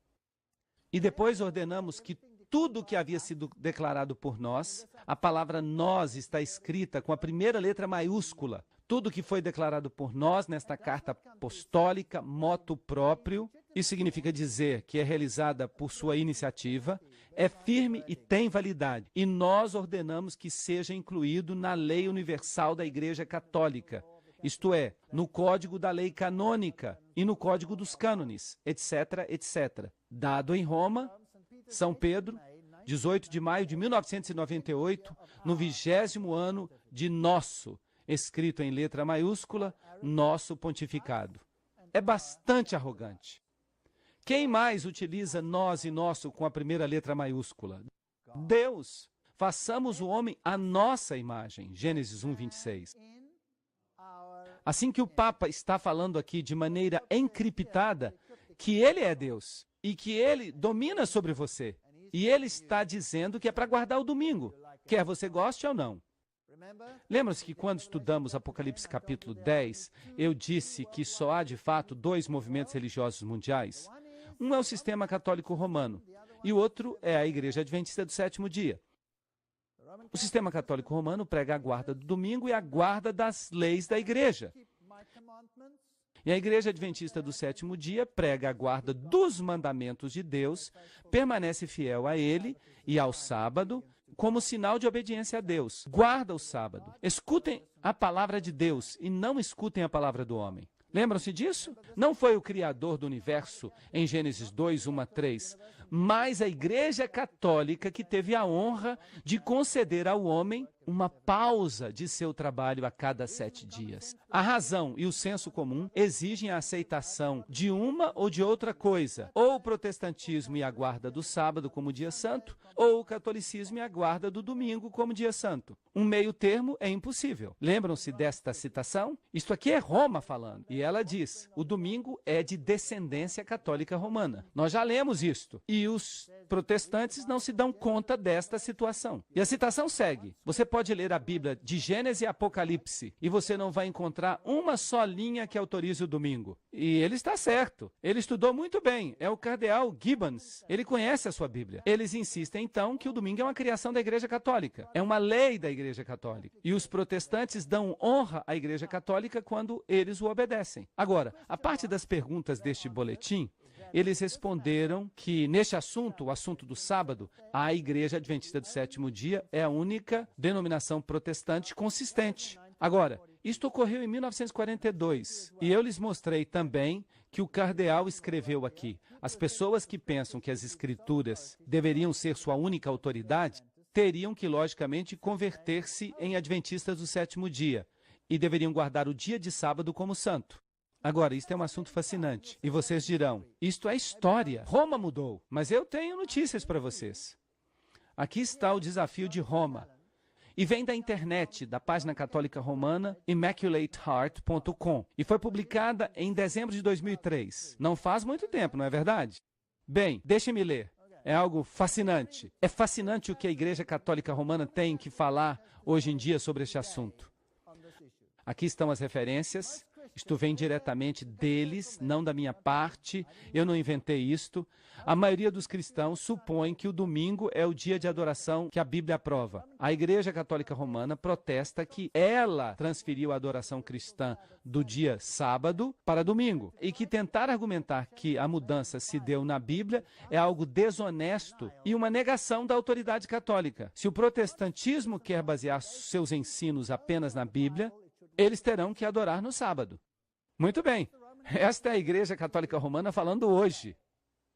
E depois ordenamos que tudo que havia sido declarado por nós, a palavra nós está escrita com a primeira letra maiúscula. Tudo que foi declarado por nós nesta carta apostólica, motu próprio, isso significa dizer que é realizada por sua iniciativa, é firme e tem validade. E nós ordenamos que seja incluído na lei universal da Igreja Católica, isto é, no Código da Lei Canônica e no Código dos Cânones, etc., etc. Dado em Roma, São Pedro, 18 de maio de 1998, no 20º ano de nosso, escrito em letra maiúscula, nosso pontificado. É bastante arrogante. Quem mais utiliza nós e nosso com a primeira letra maiúscula? Deus. Façamos o homem à nossa imagem. Gênesis 1, 26. Assim que o Papa está falando aqui de maneira encriptada que ele é Deus e que ele domina sobre você. E ele está dizendo que é para guardar o domingo, quer você goste ou não. Lembra-se que quando estudamos Apocalipse capítulo 10, eu disse que só há de fato 2 movimentos religiosos mundiais? Um é o sistema católico romano e o outro é a Igreja Adventista do 7º dia. O sistema católico romano prega a guarda do domingo e a guarda das leis da igreja. E a Igreja Adventista do 7º dia prega a guarda dos mandamentos de Deus, permanece fiel a ele e ao sábado, como sinal de obediência a Deus. Guarda o sábado. Escutem a palavra de Deus e não escutem a palavra do homem. Lembram-se disso? Não foi o Criador do universo, em Gênesis 2, 1 a 3, mas a Igreja Católica que teve a honra de conceder ao homem uma pausa de seu trabalho a cada 7 dias. A razão e o senso comum exigem a aceitação de uma ou de outra coisa, ou o protestantismo e a guarda do sábado como dia santo, ou o catolicismo e a guarda do domingo como dia santo. Um meio termo é impossível. Lembram-se desta citação? Isto aqui é Roma falando. E ela diz, o domingo é de descendência católica romana. Nós já lemos isto. E os protestantes não se dão conta desta situação. E a citação segue. Você pode ler a Bíblia de Gênesis e Apocalipse e você não vai encontrar uma só linha que autorize o domingo. E ele está certo. Ele estudou muito bem. É o cardeal Gibbons. Ele conhece a sua Bíblia. Eles insistem, então, que o domingo é uma criação da Igreja Católica. É uma lei da Igreja Católica. E os protestantes dão honra à Igreja Católica quando eles o obedecem. Agora, a parte das perguntas deste boletim, eles responderam que, neste assunto, o assunto do sábado, a Igreja Adventista do 7º dia é a única denominação protestante consistente. Agora, isto ocorreu em 1942, e eu lhes mostrei também que o cardeal escreveu aqui. As pessoas que pensam que as Escrituras deveriam ser sua única autoridade, teriam que, logicamente, converter-se em adventistas do 7º dia, e deveriam guardar o dia de sábado como santo. Agora, isto é um assunto fascinante. E vocês dirão, isto é história. Roma mudou. Mas eu tenho notícias para vocês. Aqui está o desafio de Roma. e vem da internet, da página católica romana immaculateheart.com, e foi publicada em dezembro de 2003. Não faz muito tempo, não é verdade? Bem, deixe-me ler. É algo fascinante. É fascinante o que a Igreja Católica Romana tem que falar hoje em dia sobre este assunto. Aqui estão as referências. Isto vem diretamente deles, não da minha parte. Eu não inventei isto. A maioria dos cristãos supõe que o domingo é o dia de adoração que a Bíblia aprova. A Igreja Católica Romana protesta que ela transferiu a adoração cristã do dia sábado para domingo e que tentar argumentar que a mudança se deu na Bíblia é algo desonesto e uma negação da autoridade católica. Se o protestantismo quer basear seus ensinos apenas na Bíblia, eles terão que adorar no sábado. Muito bem, esta é a Igreja Católica Romana falando hoje.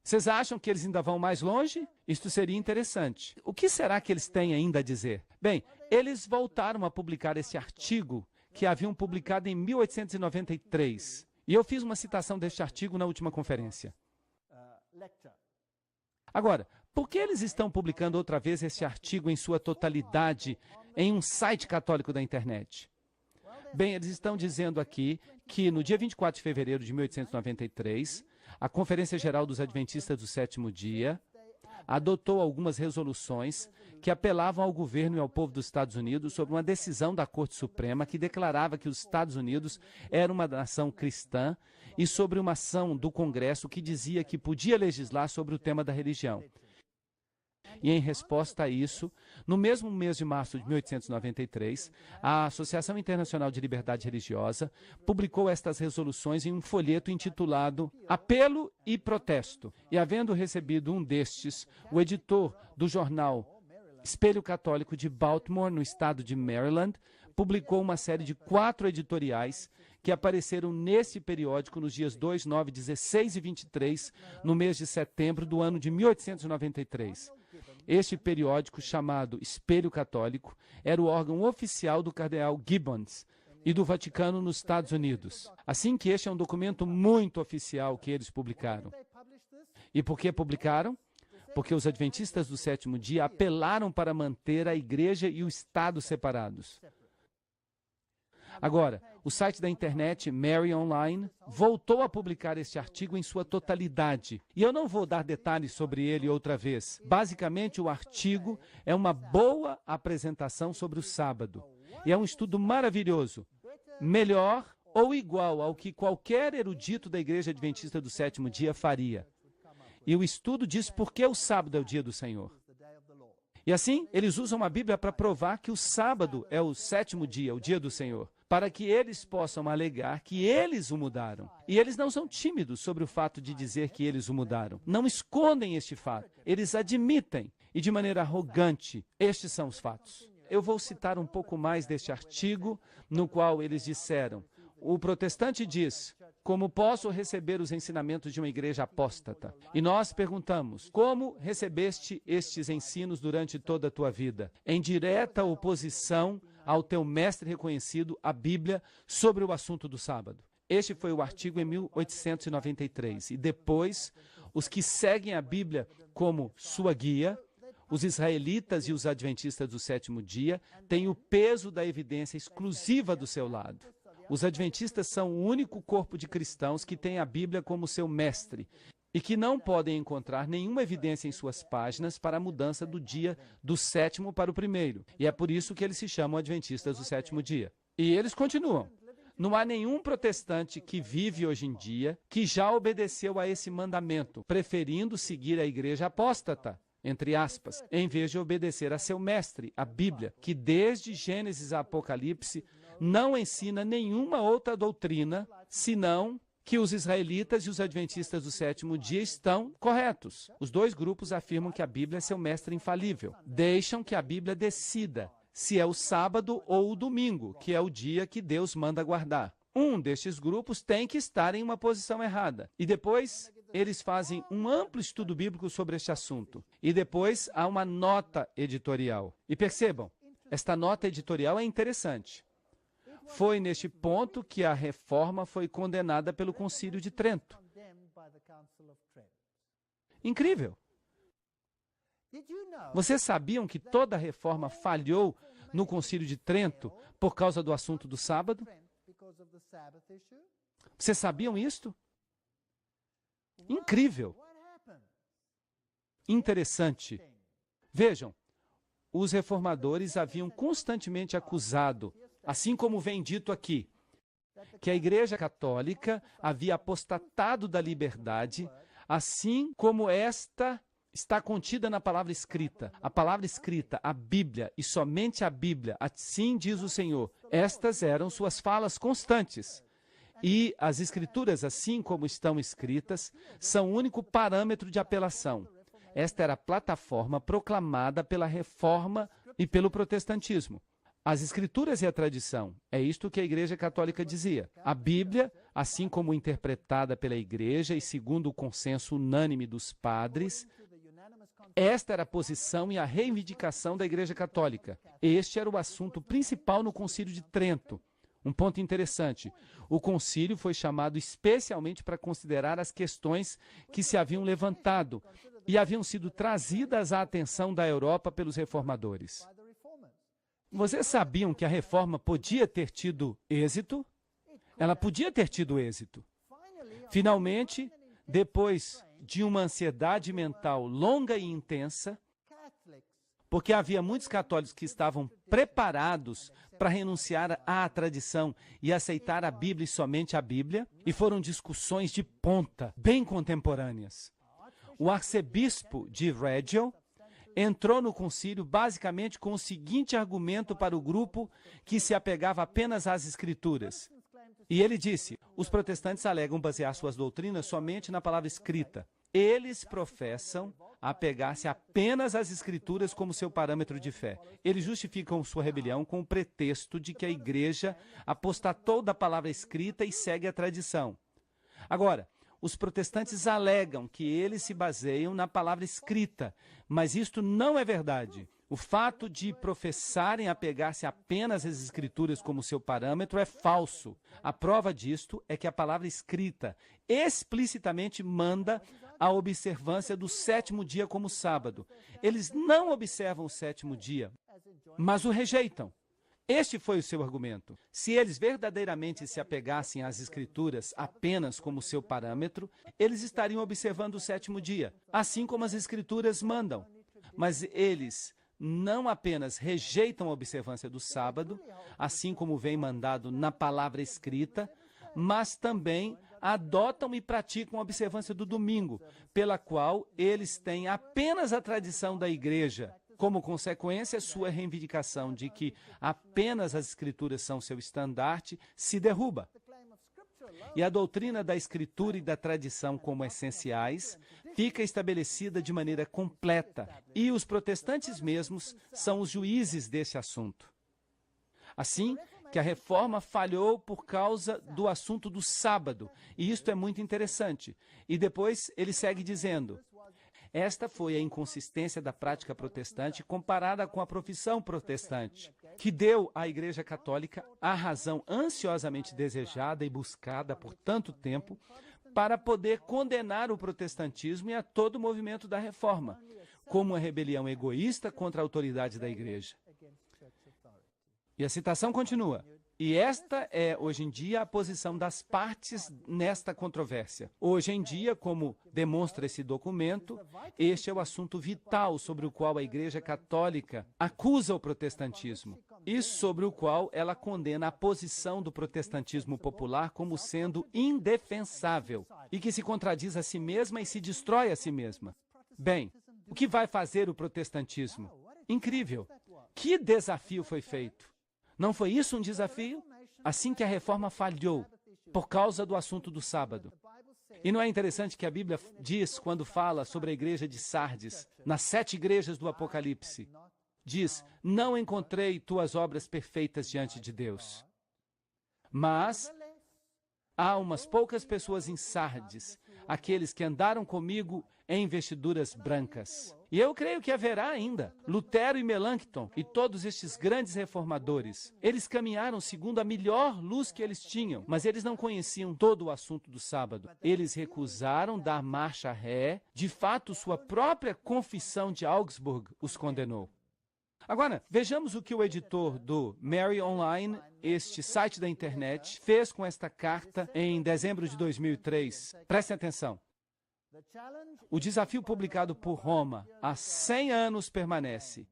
Vocês acham que eles ainda vão mais longe? Isto seria interessante. O que será que eles têm ainda a dizer? Bem, eles voltaram a publicar esse artigo que haviam publicado em 1893. E eu fiz uma citação deste artigo na última conferência. Agora, por que eles estão publicando outra vez esse artigo em sua totalidade em um site católico da internet? Bem, eles estão dizendo aqui que no dia 24 de fevereiro de 1893, a Conferência Geral dos Adventistas do Sétimo Dia adotou algumas resoluções que apelavam ao governo e ao povo dos Estados Unidos sobre uma decisão da Corte Suprema que declarava que os Estados Unidos eram uma nação cristã e sobre uma ação do Congresso que dizia que podia legislar sobre o tema da religião. E em resposta a isso, no mesmo mês de março de 1893, a Associação Internacional de Liberdade Religiosa publicou estas resoluções em um folheto intitulado Apelo e Protesto. E havendo recebido um destes, o editor do jornal Espelho Católico de Baltimore, no estado de Maryland, publicou uma série de 4 editoriais que apareceram nesse periódico nos dias 2, 9, 16 e 23, no mês de setembro do ano de 1893. Este periódico, chamado Espelho Católico, era o órgão oficial do cardeal Gibbons e do Vaticano nos Estados Unidos. Assim que este é um documento muito oficial que eles publicaram. E por que publicaram? Porque os adventistas do sétimo dia apelaram para manter a igreja e o Estado separados. Agora, o site da internet Mary Online voltou a publicar este artigo em sua totalidade. E eu não vou dar detalhes sobre ele outra vez. Basicamente, o artigo é uma boa apresentação sobre o sábado. E é um estudo maravilhoso. Melhor ou igual ao que qualquer erudito da Igreja Adventista do Sétimo Dia faria. E o estudo diz por que o sábado é o dia do Senhor. E assim, eles usam a Bíblia para provar que o sábado é o sétimo dia, o dia do Senhor, para que eles possam alegar que eles o mudaram. E eles não são tímidos sobre o fato de dizer que eles o mudaram. Não escondem este fato. Eles admitem, e de maneira arrogante, estes são os fatos. Eu vou citar um pouco mais deste artigo, no qual eles disseram: o protestante diz: como posso receber os ensinamentos de uma igreja apóstata? E nós perguntamos: como recebeste estes ensinos durante toda a tua vida? Em direta oposição ao teu mestre reconhecido, a Bíblia, sobre o assunto do sábado. Este foi o artigo em 1893. E depois, os que seguem a Bíblia como sua guia, os israelitas e os adventistas do sétimo dia, têm o peso da evidência exclusiva do seu lado. Os adventistas são o único corpo de cristãos que tem a Bíblia como seu mestre e que não podem encontrar nenhuma evidência em suas páginas para a mudança do dia do sétimo para o primeiro. E é por isso que eles se chamam adventistas do sétimo dia. E eles continuam: não há nenhum protestante que vive hoje em dia que já obedeceu a esse mandamento, preferindo seguir a igreja apóstata, entre aspas, em vez de obedecer a seu mestre, a Bíblia, que desde Gênesis a Apocalipse não ensina nenhuma outra doutrina, senão que os israelitas e os adventistas do sétimo dia estão corretos. Os dois grupos afirmam que a Bíblia é seu mestre infalível. Deixam que a Bíblia decida se é o sábado ou o domingo, que é o dia que Deus manda guardar. Um destes grupos tem que estar em uma posição errada. E depois eles fazem um amplo estudo bíblico sobre este assunto. E depois há uma nota editorial. E percebam, esta nota editorial é interessante. Foi neste ponto que a reforma foi condenada pelo Concílio de Trento. Incrível! Vocês sabiam que toda a reforma falhou no Concílio de Trento por causa do assunto do sábado? Vocês sabiam isto? Incrível. Interessante. Vejam, os reformadores haviam constantemente acusado, assim como vem dito aqui, que a Igreja Católica havia apostatado da liberdade, assim como esta está contida na palavra escrita. A palavra escrita, a Bíblia, e somente a Bíblia, assim diz o Senhor. Estas eram suas falas constantes. E as Escrituras, assim como estão escritas, são o único parâmetro de apelação. Esta era a plataforma proclamada pela Reforma e pelo Protestantismo. As Escrituras e a tradição, é isto que a Igreja Católica dizia. A Bíblia, assim como interpretada pela Igreja e segundo o consenso unânime dos padres, esta era a posição e a reivindicação da Igreja Católica. Este era o assunto principal no Concílio de Trento. Um ponto interessante, o concílio foi chamado especialmente para considerar as questões que se haviam levantado e haviam sido trazidas à atenção da Europa pelos reformadores. Vocês sabiam que a reforma podia ter tido êxito? Ela podia ter tido êxito. Finalmente, depois de uma ansiedade mental longa e intensa, porque havia muitos católicos que estavam preparados para renunciar à tradição e aceitar a Bíblia e somente a Bíblia, e foram discussões de ponta, bem contemporâneas. O arcebispo de Reggio entrou no concílio basicamente com o seguinte argumento para o grupo que se apegava apenas às Escrituras. E ele disse, os protestantes alegam basear suas doutrinas somente na palavra escrita. Eles professam apegar-se apenas às Escrituras como seu parâmetro de fé. Eles justificam sua rebelião com o pretexto de que a Igreja apostatou da palavra escrita e segue a tradição. Agora, os protestantes alegam que eles se baseiam na palavra escrita, mas isto não é verdade. O fato de professarem apegar-se apenas às Escrituras como seu parâmetro é falso. A prova disto é que a palavra escrita explicitamente manda a observância do sétimo dia como sábado. Eles não observam o sétimo dia, mas o rejeitam. Este foi o seu argumento. Se eles verdadeiramente se apegassem às Escrituras apenas como seu parâmetro, eles estariam observando o sétimo dia, assim como as Escrituras mandam. Mas eles não apenas rejeitam a observância do sábado, assim como vem mandado na palavra escrita, mas também adotam e praticam a observância do domingo, pela qual eles têm apenas a tradição da Igreja. Como consequência, sua reivindicação de que apenas as Escrituras são seu estandarte se derruba. E a doutrina da Escritura e da tradição como essenciais fica estabelecida de maneira completa, e os protestantes mesmos são os juízes desse assunto. Assim que a reforma falhou por causa do assunto do sábado, e isto é muito interessante. E depois ele segue dizendo, esta foi a inconsistência da prática protestante comparada com a profissão protestante, que deu à Igreja Católica a razão ansiosamente desejada e buscada por tanto tempo para poder condenar o protestantismo e a todo o movimento da reforma, como uma rebelião egoísta contra a autoridade da Igreja. E a citação continua. E esta é, hoje em dia, a posição das partes nesta controvérsia. Hoje em dia, como demonstra esse documento, este é o assunto vital sobre o qual a Igreja Católica acusa o protestantismo e sobre o qual ela condena a posição do protestantismo popular como sendo indefensável e que se contradiz a si mesma e se destrói a si mesma. Bem, o que vai fazer o protestantismo? Incrível! Que desafio foi feito? Não foi isso um desafio? Assim que a reforma falhou, por causa do assunto do sábado. E não é interessante que a Bíblia diz, quando fala sobre a igreja de Sardes, nas 7 igrejas do Apocalipse, diz, não encontrei tuas obras perfeitas diante de Deus. Mas há umas poucas pessoas em Sardes, aqueles que andaram comigo em vestiduras brancas. E eu creio que haverá ainda. Lutero e Melanchthon e todos estes grandes reformadores, eles caminharam segundo a melhor luz que eles tinham, mas eles não conheciam todo o assunto do sábado. Eles recusaram dar marcha ré. De fato, sua própria confissão de Augsburg os condenou. Agora, vejamos o que o editor do Mary Online, este site da internet, fez com esta carta em dezembro de 2003. Prestem atenção. O desafio publicado por Roma há 100 anos permanece.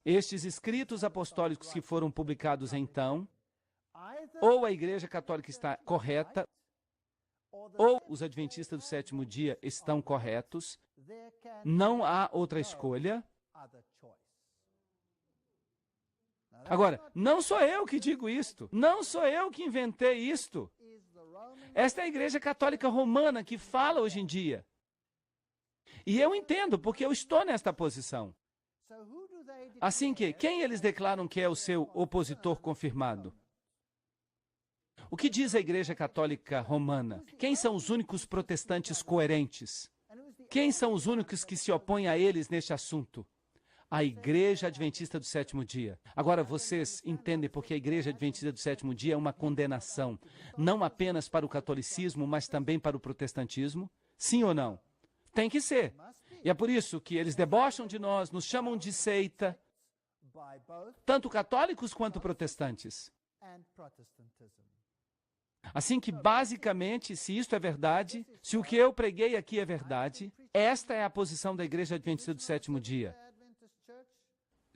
Estes escritos apostólicos que foram publicados então, ou a Igreja Católica está correta, ou os adventistas do sétimo dia estão corretos, não há outra escolha. Agora, não sou eu que digo isto, não sou eu que inventei isto. Esta é a Igreja Católica Romana que fala hoje em dia. E eu entendo, porque eu estou nesta posição. Assim que, quem eles declaram que é o seu opositor confirmado? O que diz a Igreja Católica Romana? Quem são os únicos protestantes coerentes? Quem são os únicos que se opõem a eles neste assunto? A Igreja Adventista do Sétimo Dia. Agora, vocês entendem porque a Igreja Adventista do Sétimo Dia é uma condenação, não apenas para o catolicismo, mas também para o protestantismo? Sim ou não? Tem que ser. E é por isso que eles debocham de nós, nos chamam de seita, tanto católicos quanto protestantes. Assim que, basicamente, se isto é verdade, se o que eu preguei aqui é verdade, esta é a posição da Igreja Adventista do Sétimo Dia.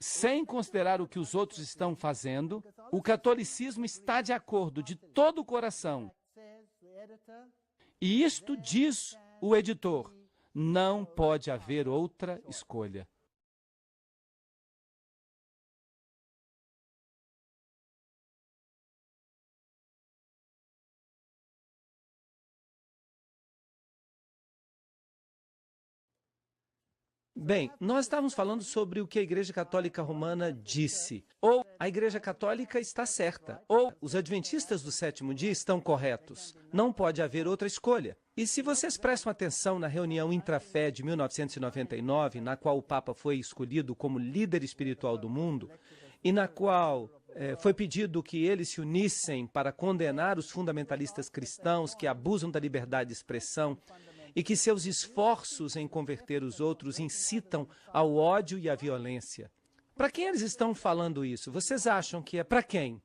Sem considerar o que os outros estão fazendo, o catolicismo está de acordo de todo o coração. E isto diz o editor, não pode haver outra escolha. Bem, nós estávamos falando sobre o que a Igreja Católica Romana disse. Ou a Igreja Católica está certa, ou os adventistas do sétimo dia estão corretos. Não pode haver outra escolha. E se vocês prestam atenção na reunião intrafé de 1999, na qual o Papa foi escolhido como líder espiritual do mundo, e na qual foi pedido que eles se unissem para condenar os fundamentalistas cristãos que abusam da liberdade de expressão, e que seus esforços em converter os outros incitam ao ódio e à violência. Para quem eles estão falando isso? Vocês acham que é para quem?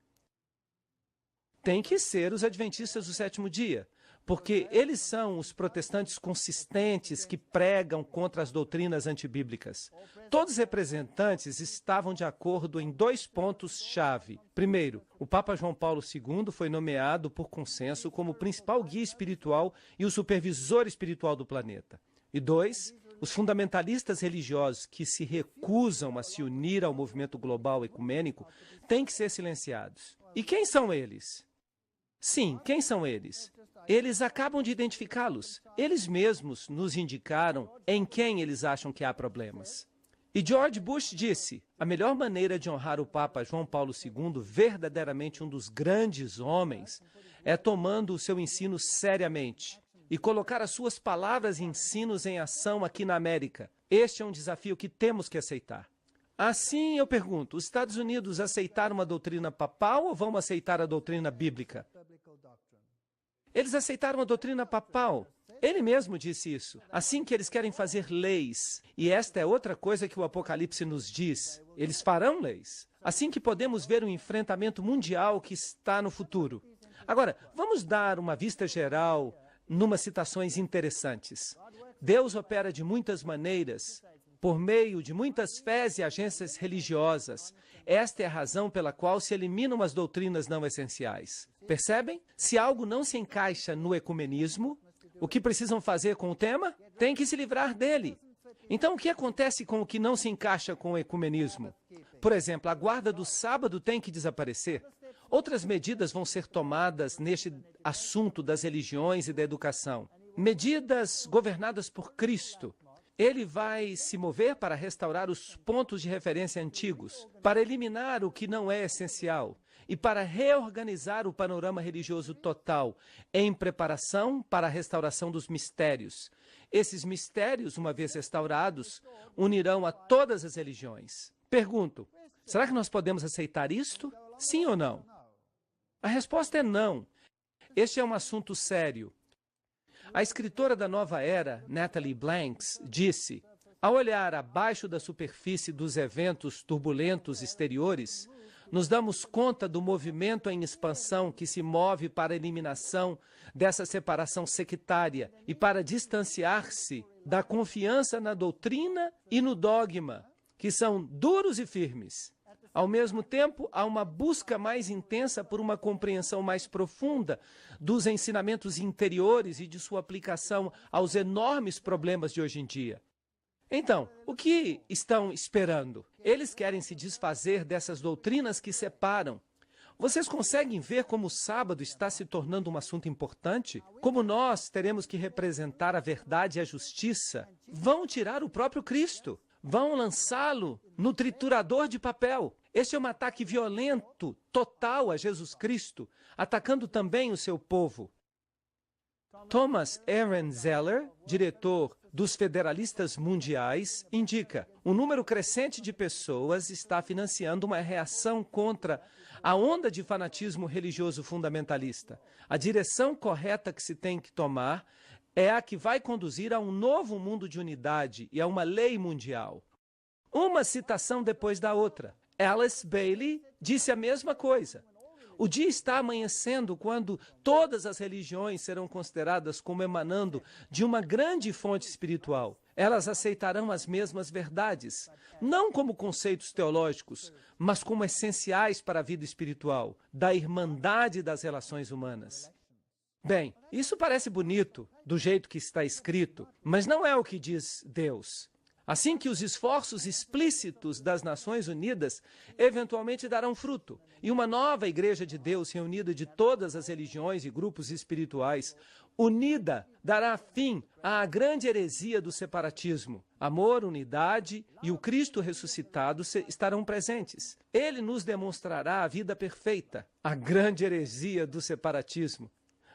Tem que ser os adventistas do sétimo dia, porque eles são os protestantes consistentes que pregam contra as doutrinas antibíblicas. Todos os representantes estavam de acordo em 2 pontos-chave. Primeiro, o Papa João Paulo II foi nomeado por consenso como o principal guia espiritual e o supervisor espiritual do planeta. E 2, os fundamentalistas religiosos que se recusam a se unir ao movimento global ecumênico têm que ser silenciados. E quem são eles? Sim, quem são eles? Eles acabam de identificá-los. Eles mesmos nos indicaram em quem eles acham que há problemas. E George Bush disse, a melhor maneira de honrar o Papa João Paulo II, verdadeiramente um dos grandes homens, é tomando o seu ensino seriamente e colocar as suas palavras e ensinos em ação aqui na América. Este é um desafio que temos que aceitar. Assim, eu pergunto, os Estados Unidos aceitaram uma doutrina papal ou vão aceitar a doutrina bíblica? Eles aceitaram a doutrina papal. Ele mesmo disse isso. Assim que eles querem fazer leis. E esta é outra coisa que o Apocalipse nos diz. Eles farão leis. Assim que podemos ver um enfrentamento mundial que está no futuro. Agora, vamos dar uma vista geral numas citações interessantes. Deus opera de muitas maneiras, por meio de muitas fés e agências religiosas. Esta é a razão pela qual se eliminam as doutrinas não essenciais. Percebem? Se algo não se encaixa no ecumenismo, o que precisam fazer com o tema? Tem que se livrar dele. Então, o que acontece com o que não se encaixa com o ecumenismo? Por exemplo, a guarda do sábado tem que desaparecer. Outras medidas vão ser tomadas neste assunto das religiões e da educação. Medidas governadas por Cristo. Ele vai se mover para restaurar os pontos de referência antigos, para eliminar o que não é essencial e para reorganizar o panorama religioso total em preparação para a restauração dos mistérios. Esses mistérios, uma vez restaurados, unirão a todas as religiões. Pergunto, será que nós podemos aceitar isto? Sim ou não? A resposta é não. Este é um assunto sério. A escritora da Nova Era, Natalie Blanks, disse, Ao olhar abaixo da superfície dos eventos turbulentos exteriores, nos damos conta do movimento em expansão que se move para a eliminação dessa separação sectária e para distanciar-se da confiança na doutrina e no dogma, que são duros e firmes. Ao mesmo tempo, há uma busca mais intensa por uma compreensão mais profunda dos ensinamentos interiores e de sua aplicação aos enormes problemas de hoje em dia. Então, o que estão esperando? Eles querem se desfazer dessas doutrinas que separam. Vocês conseguem ver como o sábado está se tornando um assunto importante? Como nós teremos que representar a verdade e a justiça? Vão tirar o próprio Cristo. Vão lançá-lo no triturador de papel. Este é um ataque violento, total a Jesus Cristo, atacando também o seu povo. Thomas Aaron Zeller, diretor dos Federalistas Mundiais, indica: um número crescente de pessoas está financiando uma reação contra a onda de fanatismo religioso fundamentalista. A direção correta que se tem que tomar é a que vai conduzir a um novo mundo de unidade e a uma lei mundial. Uma citação depois da outra. Alice Bailey disse a mesma coisa. O dia está amanhecendo quando todas as religiões serão consideradas como emanando de uma grande fonte espiritual. Elas aceitarão as mesmas verdades, não como conceitos teológicos, mas como essenciais para a vida espiritual, da irmandade das relações humanas. Bem, isso parece bonito, do jeito que está escrito, mas não é o que diz Deus. Assim que os esforços explícitos das Nações Unidas eventualmente darão fruto, e uma nova Igreja de Deus reunida de todas as religiões e grupos espirituais, unida, dará fim à grande heresia do separatismo. Amor, unidade e o Cristo ressuscitado estarão presentes. Ele nos demonstrará a vida perfeita, a grande heresia do separatismo.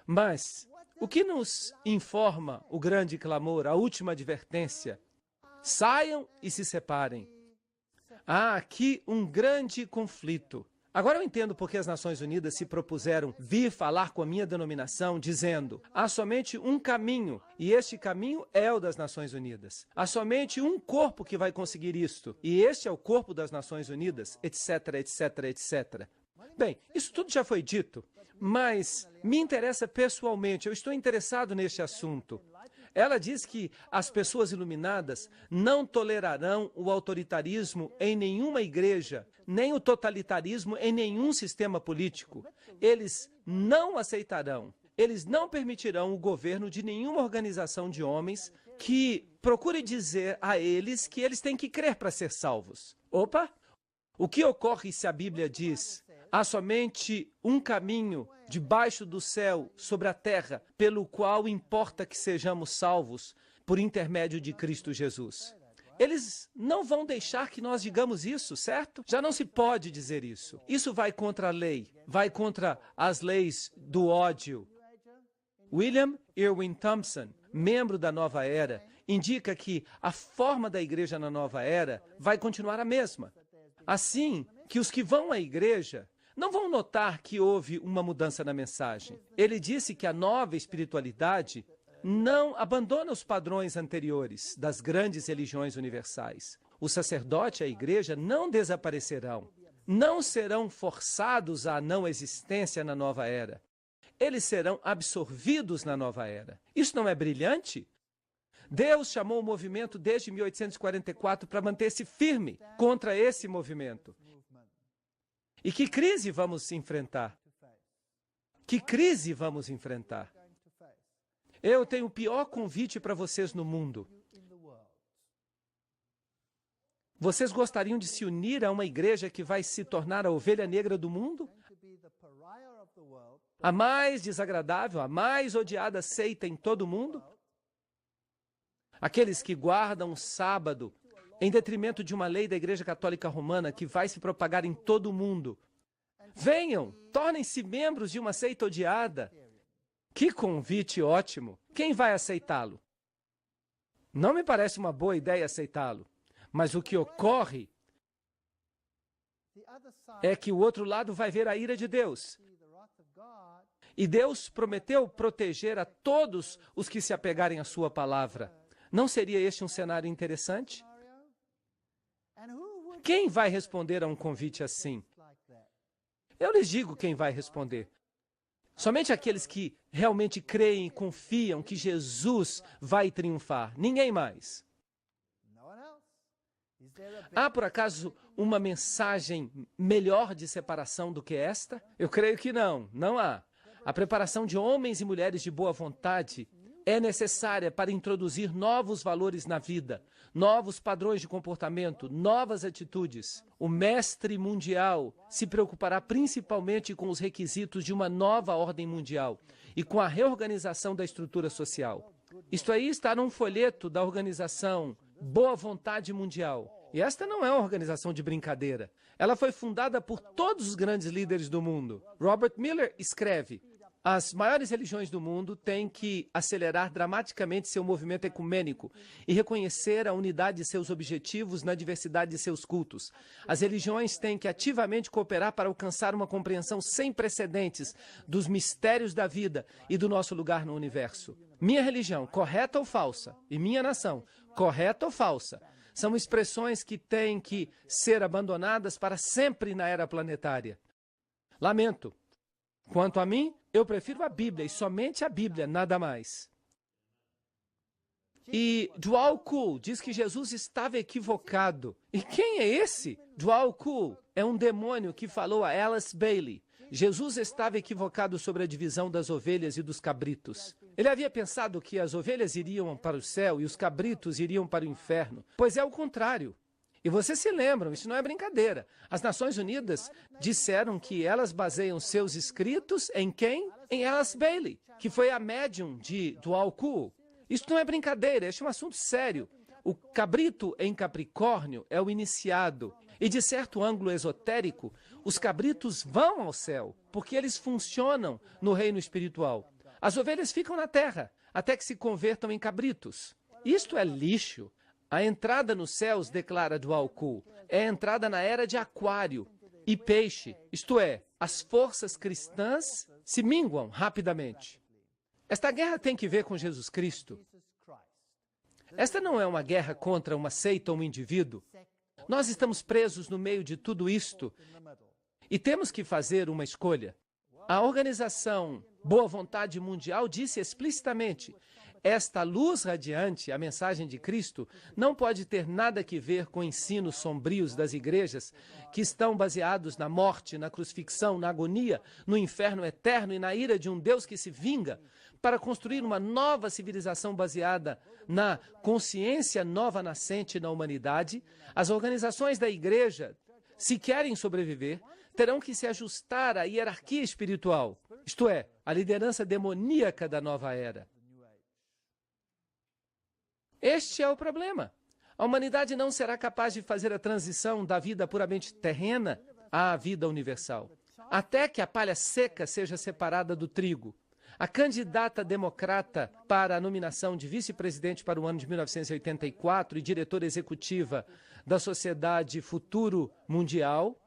Mas o que nos informa o grande clamor, a última advertência? Saiam e se separem. Há aqui um grande conflito. Agora eu entendo porque as Nações Unidas se propuseram vir falar com a minha denominação, dizendo: há somente um caminho, e este caminho é o das Nações Unidas. Há somente um corpo que vai conseguir isto, e este é o corpo das Nações Unidas, etc, etc, etc. Bem, isso tudo já foi dito, mas me interessa pessoalmente, eu estou interessado neste assunto. Ela diz que as pessoas iluminadas não tolerarão o autoritarismo em nenhuma igreja, nem o totalitarismo em nenhum sistema político. Eles não aceitarão, eles não permitirão o governo de nenhuma organização de homens que procure dizer a eles que eles têm que crer para ser salvos. Opa! O que ocorre se a Bíblia diz: há somente um caminho debaixo do céu, sobre a terra, pelo qual importa que sejamos salvos por intermédio de Cristo Jesus? Eles não vão deixar que nós digamos isso, certo? Já não se pode dizer isso. Isso vai contra a lei, vai contra as leis do ódio. William Irwin Thompson, membro da Nova Era, indica que a forma da igreja na Nova Era vai continuar a mesma. Assim que os que vão à igreja não vão notar que houve uma mudança na mensagem. Ele disse que a nova espiritualidade não abandona os padrões anteriores das grandes religiões universais. O sacerdote e a igreja não desaparecerão, não serão forçados à não existência na nova era. Eles serão absorvidos na nova era. Isso não é brilhante? Deus chamou o movimento desde 1844 para manter-se firme contra esse movimento. E que crise vamos enfrentar? Que crise vamos enfrentar? Eu tenho o pior convite para vocês no mundo. Vocês gostariam de se unir a uma igreja que vai se tornar a ovelha negra do mundo? A mais desagradável, a mais odiada seita em todo o mundo? Aqueles que guardam o sábado em detrimento de uma lei da Igreja Católica Romana que vai se propagar em todo o mundo. Venham, tornem-se membros de uma seita odiada. Que convite ótimo! Quem vai aceitá-lo? Não me parece uma boa ideia aceitá-lo, mas o que ocorre é que o outro lado vai ver a ira de Deus. E Deus prometeu proteger a todos os que se apegarem à sua palavra. Não seria este um cenário interessante? Quem vai responder a um convite assim? Eu lhes digo quem vai responder. Somente aqueles que realmente creem e confiam que Jesus vai triunfar. Ninguém mais. Há, por acaso, uma mensagem melhor de separação do que esta? Eu creio que não. Não há. A preparação de homens e mulheres de boa vontade é necessária para introduzir novos valores na vida, novos padrões de comportamento, novas atitudes. O mestre mundial se preocupará principalmente com os requisitos de uma nova ordem mundial e com a reorganização da estrutura social. Isto aí está num folheto da organização Boa Vontade Mundial. E esta não é uma organização de brincadeira. Ela foi fundada por todos os grandes líderes do mundo. Robert Miller escreve: as maiores religiões do mundo têm que acelerar dramaticamente seu movimento ecumênico e reconhecer a unidade de seus objetivos na diversidade de seus cultos. As religiões têm que ativamente cooperar para alcançar uma compreensão sem precedentes dos mistérios da vida e do nosso lugar no universo. Minha religião, correta ou falsa, e minha nação, correta ou falsa, são expressões que têm que ser abandonadas para sempre na era planetária. Lamento. Quanto a mim, eu prefiro a Bíblia e somente a Bíblia, nada mais. E Dwal-Kul diz que Jesus estava equivocado. E quem é esse? Dwal-Kul é um demônio que falou a Alice Bailey. Jesus estava equivocado sobre a divisão das ovelhas e dos cabritos. Ele havia pensado que as ovelhas iriam para o céu e os cabritos iriam para o inferno, pois é o contrário. E vocês se lembram, isso não é brincadeira. As Nações Unidas disseram que elas baseiam seus escritos em quem? Em Alice Bailey, que foi a médium de Dwal-Kul. Isso não é brincadeira, este é um assunto sério. O cabrito em Capricórnio é o iniciado. E de certo ângulo esotérico, os cabritos vão ao céu, porque eles funcionam no reino espiritual. As ovelhas ficam na terra, até que se convertam em cabritos. Isto é lixo. A entrada nos céus, declara Dwal-Kul, é a entrada na era de Aquário e Peixe. Isto é, as forças cristãs se minguam rapidamente. Esta guerra tem que ver com Jesus Cristo. Esta não é uma guerra contra uma seita ou um indivíduo. Nós estamos presos no meio de tudo isto e temos que fazer uma escolha. A organização Boa Vontade Mundial disse explicitamente: esta luz radiante, a mensagem de Cristo, não pode ter nada que ver com ensinos sombrios das igrejas que estão baseados na morte, na crucifixão, na agonia, no inferno eterno e na ira de um Deus que se vinga para construir uma nova civilização baseada na consciência nova nascente na humanidade. As organizações da igreja, se querem sobreviver, terão que se ajustar à hierarquia espiritual, isto é, à liderança demoníaca da nova era. Este é o problema. A humanidade não será capaz de fazer a transição da vida puramente terrena à vida universal, até que a palha seca seja separada do trigo. A candidata democrata para a nominação de vice-presidente para o ano de 1984 e diretora executiva da Sociedade Futuro Mundial,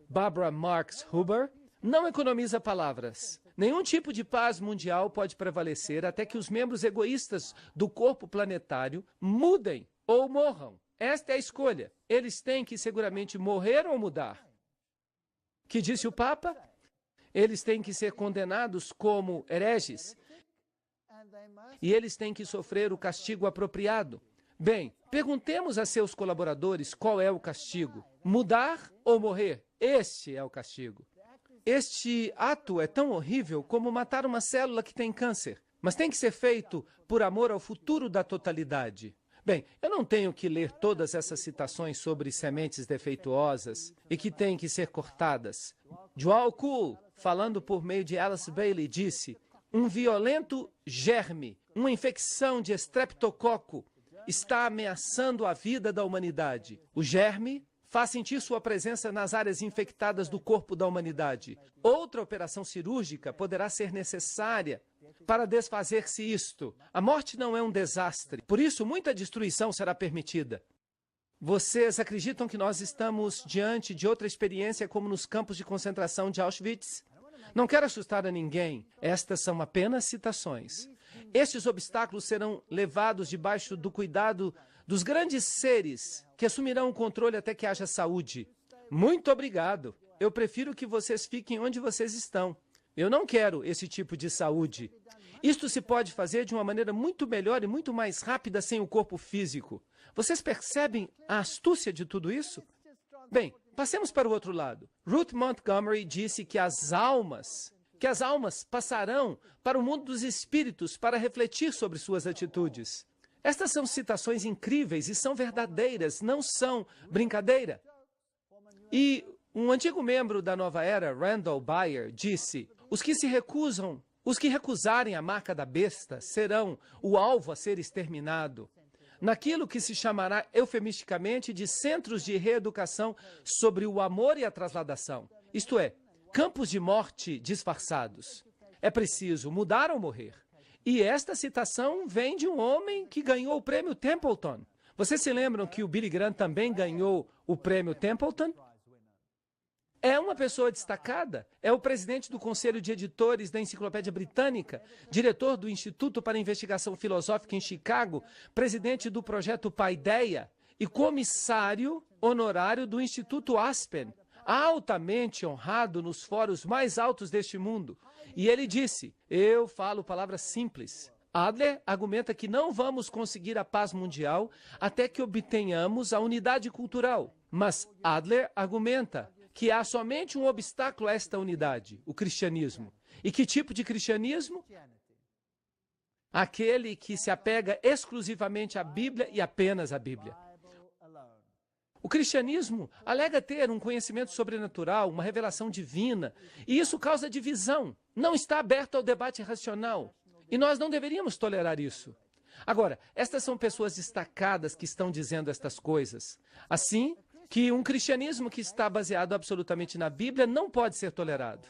Barbara Marx Huber, não economiza palavras. Nenhum tipo de paz mundial pode prevalecer até que os membros egoístas do corpo planetário mudem ou morram. Esta é a escolha. Eles têm que seguramente morrer ou mudar. Que disse o Papa? Eles têm que ser condenados como hereges e eles têm que sofrer o castigo apropriado. Bem, perguntemos a seus colaboradores qual é o castigo. Mudar ou morrer? Este é o castigo. Este ato é tão horrível como matar uma célula que tem câncer, mas tem que ser feito por amor ao futuro da totalidade. Bem, eu não tenho que ler todas essas citações sobre sementes defeituosas e que têm que ser cortadas. Dwal-Kul, falando por meio de Alice Bailey, disse: um violento germe, uma infecção de estreptococo está ameaçando a vida da humanidade. O germe faz sentir sua presença nas áreas infectadas do corpo da humanidade. Outra operação cirúrgica poderá ser necessária para desfazer-se isto. A morte não é um desastre, por isso muita destruição será permitida. Vocês acreditam que nós estamos diante de outra experiência como nos campos de concentração de Auschwitz? Não quero assustar a ninguém. Estas são apenas citações. Estes obstáculos serão levados debaixo do cuidado dos grandes seres que assumirão o controle até que haja saúde. Muito obrigado. Eu prefiro que vocês fiquem onde vocês estão. Eu não quero esse tipo de saúde. Isto se pode fazer de uma maneira muito melhor e muito mais rápida sem o corpo físico. Vocês percebem a astúcia de tudo isso? Bem, passemos para o outro lado. Ruth Montgomery disse que as almas passarão para o mundo dos espíritos para refletir sobre suas atitudes. Estas são citações incríveis e são verdadeiras, não são brincadeira. E um antigo membro da Nova Era, Randall Bayer, disse: os que recusarem a marca da besta serão o alvo a ser exterminado, naquilo que se chamará eufemisticamente de centros de reeducação sobre o amor e a trasladação, isto é, campos de morte disfarçados. É preciso mudar ou morrer. E esta citação vem de um homem que ganhou o prêmio Templeton. Vocês se lembram que o Billy Graham também ganhou o prêmio Templeton? É uma pessoa destacada, é o presidente do Conselho de Editores da Enciclopédia Britânica, diretor do Instituto para Investigação Filosófica em Chicago, presidente do projeto Paideia e comissário honorário do Instituto Aspen, altamente honrado nos fóruns mais altos deste mundo. E ele disse: eu falo palavras simples. Adler argumenta que não vamos conseguir a paz mundial até que obtenhamos a unidade cultural. Mas Adler argumenta que há somente um obstáculo a esta unidade, o cristianismo. E que tipo de cristianismo? Aquele que se apega exclusivamente à Bíblia e apenas à Bíblia. O cristianismo alega ter um conhecimento sobrenatural, uma revelação divina, e isso causa divisão. Não está aberto ao debate racional. E nós não deveríamos tolerar isso. Agora, estas são pessoas destacadas que estão dizendo estas coisas. Assim, que um cristianismo que está baseado absolutamente na Bíblia não pode ser tolerado.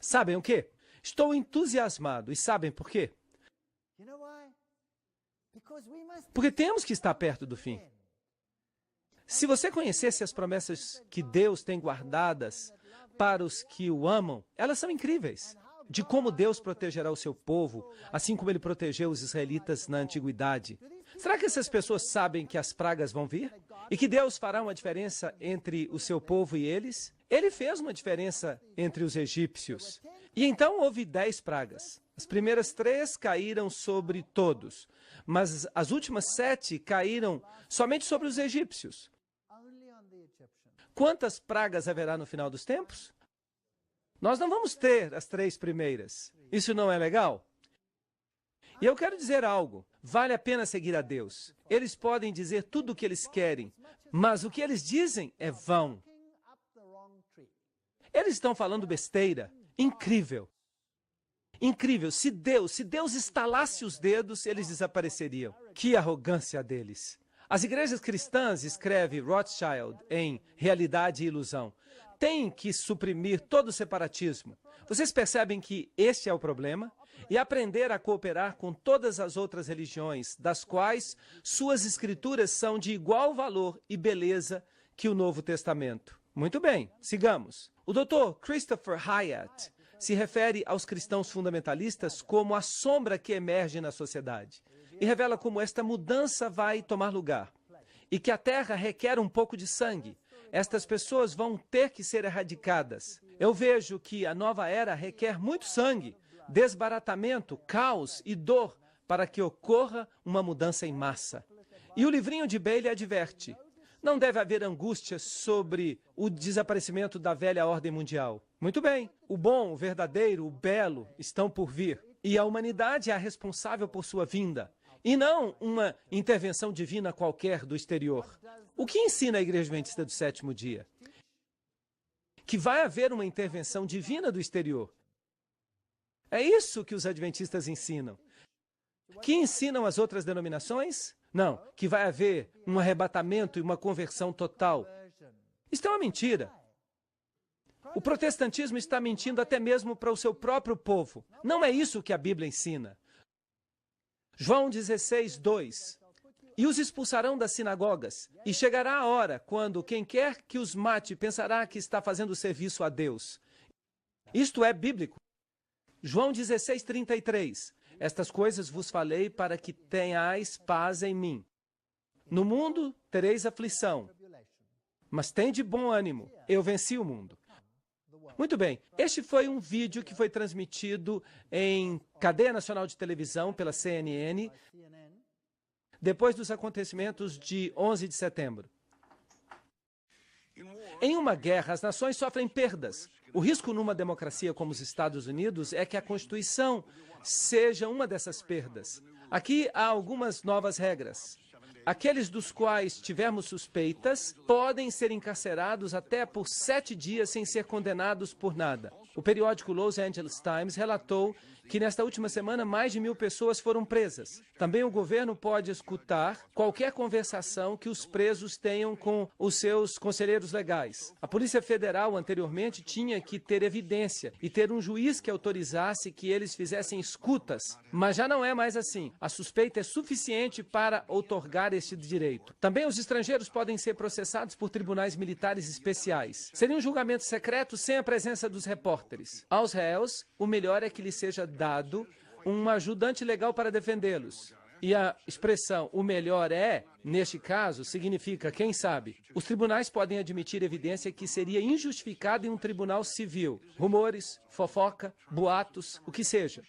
Sabem o quê? Estou entusiasmado. E sabem por quê? Porque temos que estar perto do fim. Se você conhecesse as promessas que Deus tem guardadas para os que o amam, elas são incríveis. De como Deus protegerá o seu povo, assim como ele protegeu os israelitas na antiguidade. Será que essas pessoas sabem que as pragas vão vir? E que Deus fará uma diferença entre o seu povo e eles? Ele fez uma diferença entre os egípcios. E então houve 10 pragas. As primeiras 3 caíram sobre todos, mas as últimas 7 caíram somente sobre os egípcios. Quantas pragas haverá no final dos tempos? Nós não vamos ter as 3 primeiras. Isso não é legal? E eu quero dizer algo. Vale a pena seguir a Deus. Eles podem dizer tudo o que eles querem, mas o que eles dizem é vão. Eles estão falando besteira. Incrível. Incrível. Se Deus estalasse os dedos, eles desapareceriam. Que arrogância deles. As igrejas cristãs, escreve Rothschild em Realidade e Ilusão, têm que suprimir todo o separatismo. Vocês percebem que este é o problema? E aprender a cooperar com todas as outras religiões, das quais suas escrituras são de igual valor e beleza que o Novo Testamento. Muito bem, sigamos. O Dr. Christopher Hyatt se refere aos cristãos fundamentalistas como a sombra que emerge na sociedade e revela como esta mudança vai tomar lugar e que a terra requer um pouco de sangue. Estas pessoas vão ter que ser erradicadas. Eu vejo que a nova era requer muito sangue, desbaratamento, caos e dor para que ocorra uma mudança em massa. E o livrinho de Bailey adverte: não deve haver angústia sobre o desaparecimento da velha ordem mundial. Muito bem, o bom, o verdadeiro, o belo estão por vir. E a humanidade é a responsável por sua vinda. E não uma intervenção divina qualquer do exterior. O que ensina a Igreja Adventista do Sétimo Dia? Que vai haver uma intervenção divina do exterior. É isso que os adventistas ensinam. Que ensinam as outras denominações? Não, que vai haver um arrebatamento e uma conversão total. Isto é uma mentira. O protestantismo está mentindo até mesmo para o seu próprio povo. Não é isso que a Bíblia ensina. João 16, 2. E os expulsarão das sinagogas, e chegará a hora quando quem quer que os mate pensará que está fazendo serviço a Deus. Isto é bíblico. João 16:33. Estas coisas vos falei para que tenhais paz em mim. No mundo tereis aflição, mas tende bom ânimo, eu venci o mundo. Muito bem, este foi um vídeo que foi transmitido em cadeia nacional de televisão pela CNN, depois dos acontecimentos de 11 de setembro. Em uma guerra, as nações sofrem perdas. O risco numa democracia como os Estados Unidos é que a Constituição seja uma dessas perdas. Aqui há algumas novas regras. Aqueles dos quais tivermos suspeitas podem ser encarcerados até por 7 dias sem ser condenados por nada. O periódico Los Angeles Times relatou que nesta última semana mais de 1.000 pessoas foram presas. Também o governo pode escutar qualquer conversação que os presos tenham com os seus conselheiros legais. A Polícia Federal anteriormente tinha que ter evidência e ter um juiz que autorizasse que eles fizessem escutas, mas já não é mais assim. A suspeita é suficiente para outorgar este direito. Também os estrangeiros podem ser processados por tribunais militares especiais. Seria um julgamento secreto sem a presença dos repórteres. Aos réus, o melhor é que lhes seja dado um ajudante legal para defendê-los. E a expressão "o melhor é", neste caso, significa "quem sabe". Os tribunais podem admitir evidência que seria injustificada em um tribunal civil. Rumores, fofoca, boatos, o que seja.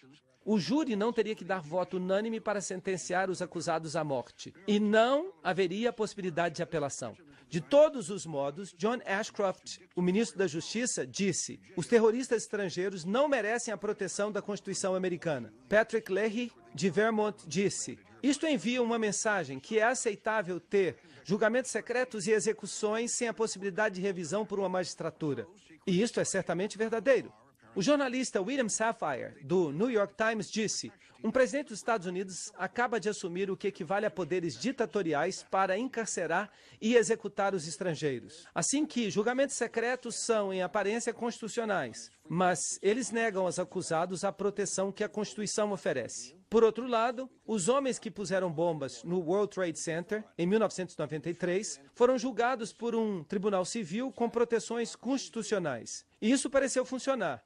O júri não teria que dar voto unânime para sentenciar os acusados à morte. E não haveria possibilidade de apelação. De todos os modos, John Ashcroft, o ministro da Justiça, disse: os terroristas estrangeiros não merecem a proteção da Constituição americana. Patrick Leahy, de Vermont, disse: isto envia uma mensagem que é aceitável ter julgamentos secretos e execuções sem a possibilidade de revisão por uma magistratura. E isto é certamente verdadeiro. O jornalista William Safire, do New York Times, disse: um presidente dos Estados Unidos acaba de assumir o que equivale a poderes ditatoriais para encarcerar e executar os estrangeiros. Assim que julgamentos secretos são, em aparência, constitucionais, mas eles negam aos acusados a proteção que a Constituição oferece. Por outro lado, os homens que puseram bombas no World Trade Center, em 1993, foram julgados por um tribunal civil com proteções constitucionais. E isso pareceu funcionar.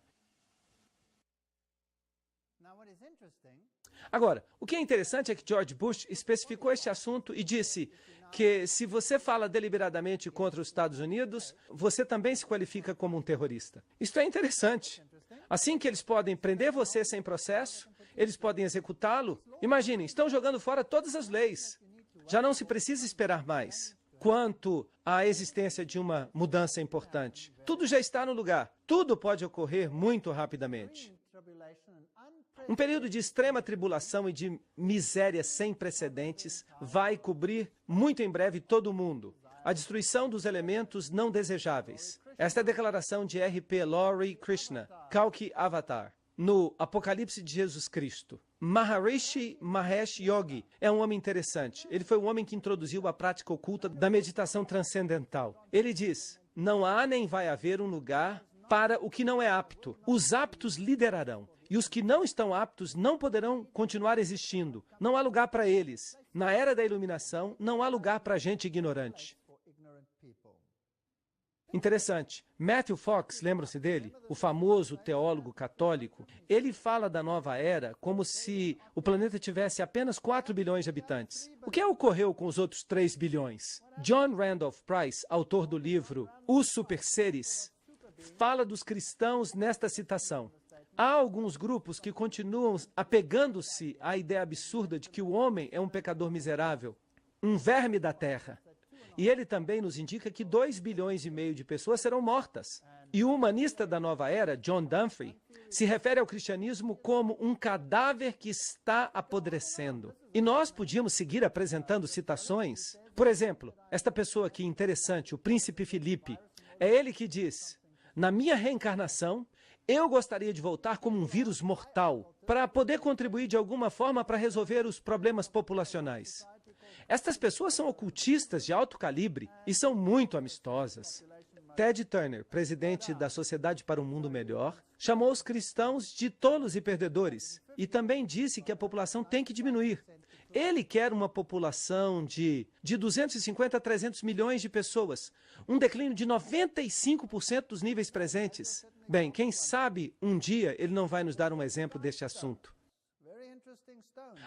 Agora, o que é interessante é que George Bush especificou este assunto e disse que se você fala deliberadamente contra os Estados Unidos, você também se qualifica como um terrorista. Isto é interessante. Assim que eles podem prender você sem processo, eles podem executá-lo. Imaginem, estão jogando fora todas as leis. Já não se precisa esperar mais quanto à existência de uma mudança importante. Tudo já está no lugar. Tudo pode ocorrer muito rapidamente. Um período de extrema tribulação e de miséria sem precedentes vai cobrir muito em breve todo o mundo. A destruição dos elementos não desejáveis. Esta é a declaração de R.P. Laurie Krishna, Kalki Avatar, no Apocalipse de Jesus Cristo. Maharishi Mahesh Yogi é um homem interessante. Ele foi o homem que introduziu a prática oculta da meditação transcendental. Ele diz: não há nem vai haver um lugar para o que não é apto. Os aptos liderarão. E os que não estão aptos não poderão continuar existindo. Não há lugar para eles. Na era da iluminação, não há lugar para gente ignorante. Interessante. Matthew Fox, lembram-se dele? O famoso teólogo católico. Ele fala da nova era como se o planeta tivesse apenas 4 bilhões de habitantes. O que ocorreu com os outros 3 bilhões? John Randolph Price, autor do livro Os Superseres, fala dos cristãos nesta citação. Há alguns grupos que continuam apegando-se à ideia absurda de que o homem é um pecador miserável, um verme da terra. E ele também nos indica que 2,5 bilhões de pessoas serão mortas. E o humanista da nova era, John Dunphy, se refere ao cristianismo como um cadáver que está apodrecendo. E nós podíamos seguir apresentando citações. Por exemplo, esta pessoa aqui interessante, o príncipe Filipe, é ele que diz: na minha reencarnação, eu gostaria de voltar como um vírus mortal, para poder contribuir de alguma forma para resolver os problemas populacionais. Estas pessoas são ocultistas de alto calibre e são muito amistosas. Ted Turner, presidente da Sociedade para um Mundo Melhor, chamou os cristãos de tolos e perdedores e também disse que a população tem que diminuir. Ele quer uma população de 250 a 300 milhões de pessoas, um declínio de 95% dos níveis presentes. Bem, quem sabe um dia ele não vai nos dar um exemplo deste assunto.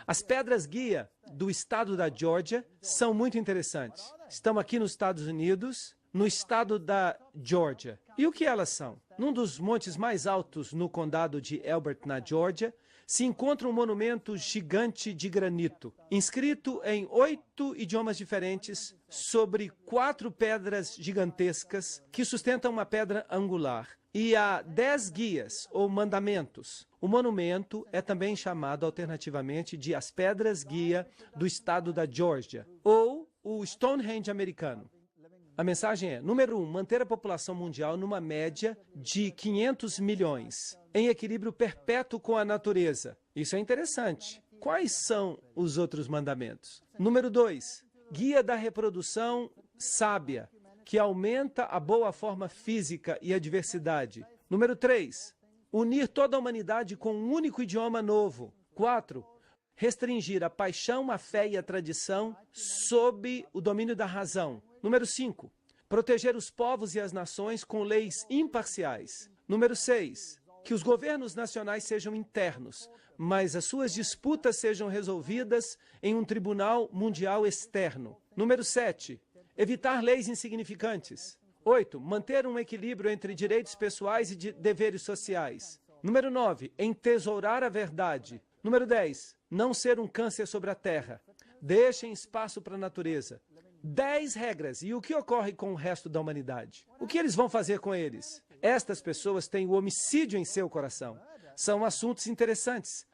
As pedras guia do estado da Geórgia são muito interessantes. Estão aqui nos Estados Unidos, no estado da Geórgia. E o que elas são? Num dos montes mais altos no condado de Elbert, na Geórgia, se encontra um monumento gigante de granito, inscrito em 8 idiomas diferentes, sobre 4 pedras gigantescas que sustentam uma pedra angular. E há 10 guias, ou mandamentos. O monumento é também chamado alternativamente de as pedras guia do estado da Geórgia, ou o Stonehenge americano. A mensagem é, número 1, manter a população mundial numa média de 500 milhões, em equilíbrio perpétuo com a natureza. Isso é interessante. Quais são os outros mandamentos? Número 2, guia da reprodução sábia, que aumenta a boa forma física e a diversidade. Número 3, unir toda a humanidade com um único idioma novo. 4, restringir a paixão, a fé e a tradição sob o domínio da razão. Número 5, proteger os povos e as nações com leis imparciais. Número 6, que os governos nacionais sejam internos, mas as suas disputas sejam resolvidas em um tribunal mundial externo. Número 7, evitar leis insignificantes. 8, manter um equilíbrio entre direitos pessoais e deveres sociais. Número 9, entesourar a verdade. Número 10, não ser um câncer sobre a terra. Deixem espaço para a natureza. 10 regras. E o que ocorre com o resto da humanidade? O que eles vão fazer com eles? Estas pessoas têm o homicídio em seu coração. São assuntos interessantes.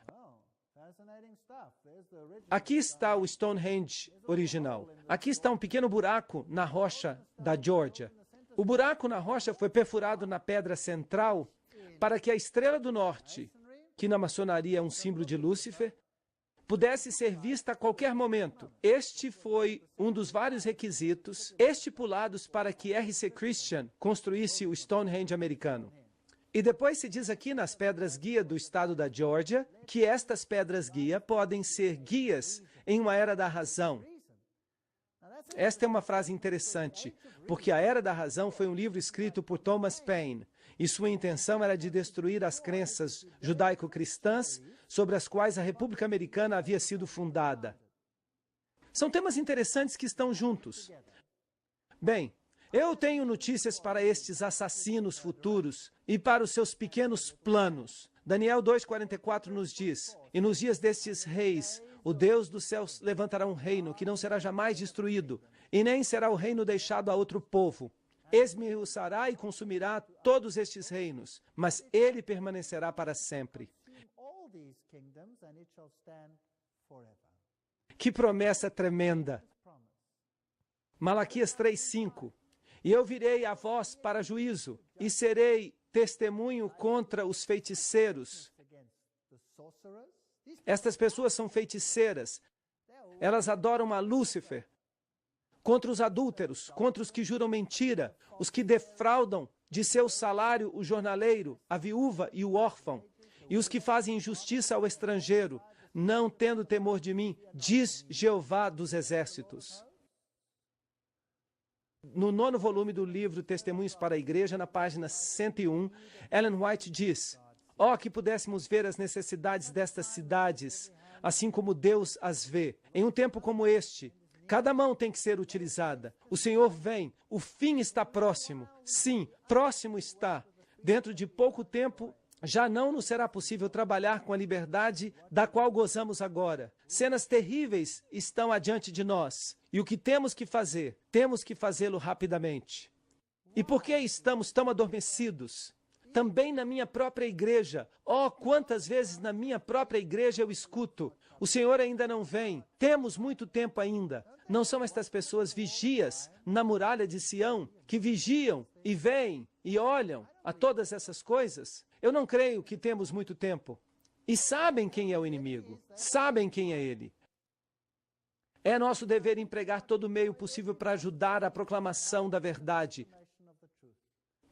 Aqui está o Stonehenge original. Aqui está um pequeno buraco na rocha da Geórgia. O buraco na rocha foi perfurado na pedra central para que a estrela do norte, que na maçonaria é um símbolo de Lúcifer, pudesse ser vista a qualquer momento. Este foi um dos vários requisitos estipulados para que R.C. Christian construísse o Stonehenge americano. E depois se diz aqui nas pedras guia do estado da Geórgia que estas pedras guia podem ser guias em uma era da razão. Esta é uma frase interessante, porque a Era da Razão foi um livro escrito por Thomas Paine, e sua intenção era de destruir as crenças judaico-cristãs sobre as quais a República Americana havia sido fundada. São temas interessantes que estão juntos. Bem, eu tenho notícias para estes assassinos futuros e para os seus pequenos planos. Daniel 2,44 nos diz, e nos dias destes reis, o Deus dos céus levantará um reino que não será jamais destruído, e nem será o reino deixado a outro povo. Esmiuçará e consumirá todos estes reinos, mas ele permanecerá para sempre. Que promessa tremenda! Malaquias 3,5. E eu virei a vós para juízo, e serei testemunho contra os feiticeiros. Estas pessoas são feiticeiras. Elas adoram a Lúcifer. Contra os adúlteros, contra os que juram mentira, os que defraudam de seu salário o jornaleiro, a viúva e o órfão, e os que fazem injustiça ao estrangeiro, não tendo temor de mim, diz Jeová dos Exércitos. No 9º volume do livro Testemunhos para a Igreja, na página 101, Ellen White diz: ó, que pudéssemos ver as necessidades destas cidades, assim como Deus as vê. Em um tempo como este, cada mão tem que ser utilizada. O Senhor vem, o fim está próximo. Sim, próximo está. Dentro de pouco tempo, já não nos será possível trabalhar com a liberdade da qual gozamos agora. Cenas terríveis estão adiante de nós. E o que temos que fazer? Temos que fazê-lo rapidamente. E por que estamos tão adormecidos? Também na minha própria igreja. Oh, quantas vezes na minha própria igreja eu escuto: o Senhor ainda não vem, temos muito tempo ainda. Não são estas pessoas vigias na muralha de Sião, que vigiam e veem e olham a todas essas coisas? Eu não creio que temos muito tempo. E sabem quem é o inimigo, sabem quem é ele. É nosso dever empregar todo o meio possível para ajudar a proclamação da verdade.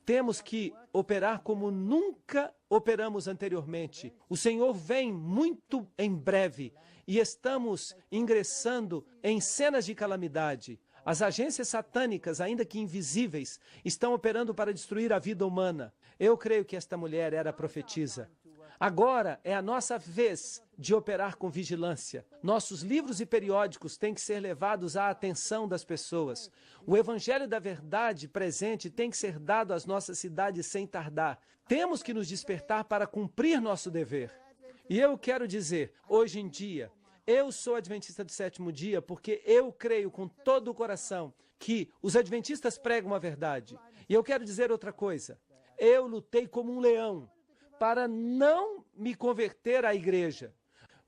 temos que operar como nunca operamos anteriormente. O Senhor vem muito em breve e estamos ingressando em cenas de calamidade. As agências satânicas, ainda que invisíveis, estão operando para destruir a vida humana. Eu creio que esta mulher era profetisa. Agora é a nossa vez de operar com vigilância. Nossos livros e periódicos têm que ser levados à atenção das pessoas. O evangelho da verdade presente tem que ser dado às nossas cidades sem tardar. Temos que nos despertar para cumprir nosso dever. E eu quero dizer, hoje em dia, eu sou adventista do sétimo dia porque eu creio com todo o coração que os adventistas pregam a verdade. E eu quero dizer outra coisa. Eu lutei como um leão para não me converter à igreja.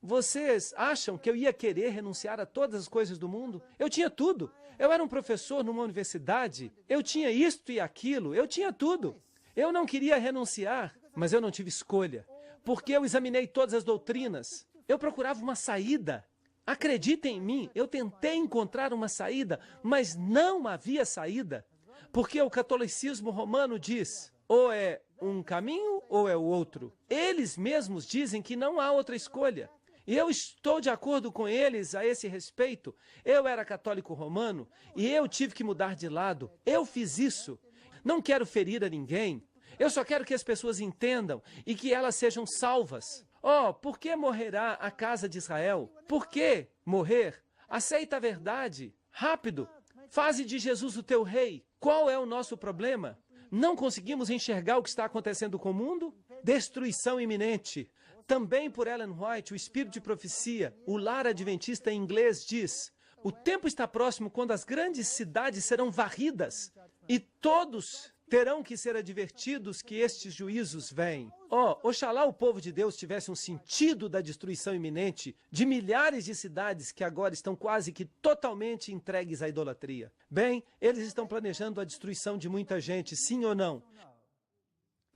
Vocês acham que eu ia querer renunciar a todas as coisas do mundo? Eu tinha tudo. Eu era um professor numa universidade. Eu tinha isto e aquilo. Eu tinha tudo. Eu não queria renunciar, mas eu não tive escolha. Porque eu examinei todas as doutrinas. Eu procurava uma saída. Acreditem em mim, eu tentei encontrar uma saída, mas não havia saída. Porque o catolicismo romano diz, ou é um caminho ou é o outro. Eles mesmos dizem que não há outra escolha. E eu estou de acordo com eles a esse respeito. Eu era católico romano e eu tive que mudar de lado. Eu fiz isso. Não quero ferir a ninguém. Eu só quero que as pessoas entendam e que elas sejam salvas. Oh, por que morrerá a casa de Israel? Por que morrer? Aceita a verdade. Rápido. Faze de Jesus o teu rei. Qual é o nosso problema? Não conseguimos enxergar o que está acontecendo com o mundo? Destruição iminente. Também por Ellen White, o espírito de profecia, o lar adventista em inglês diz, o tempo está próximo quando as grandes cidades serão varridas e todos terão que ser advertidos que estes juízos vêm. Oh, oxalá o povo de Deus tivesse um sentido da destruição iminente de milhares de cidades que agora estão quase que totalmente entregues à idolatria. Bem, eles estão planejando a destruição de muita gente, sim ou não?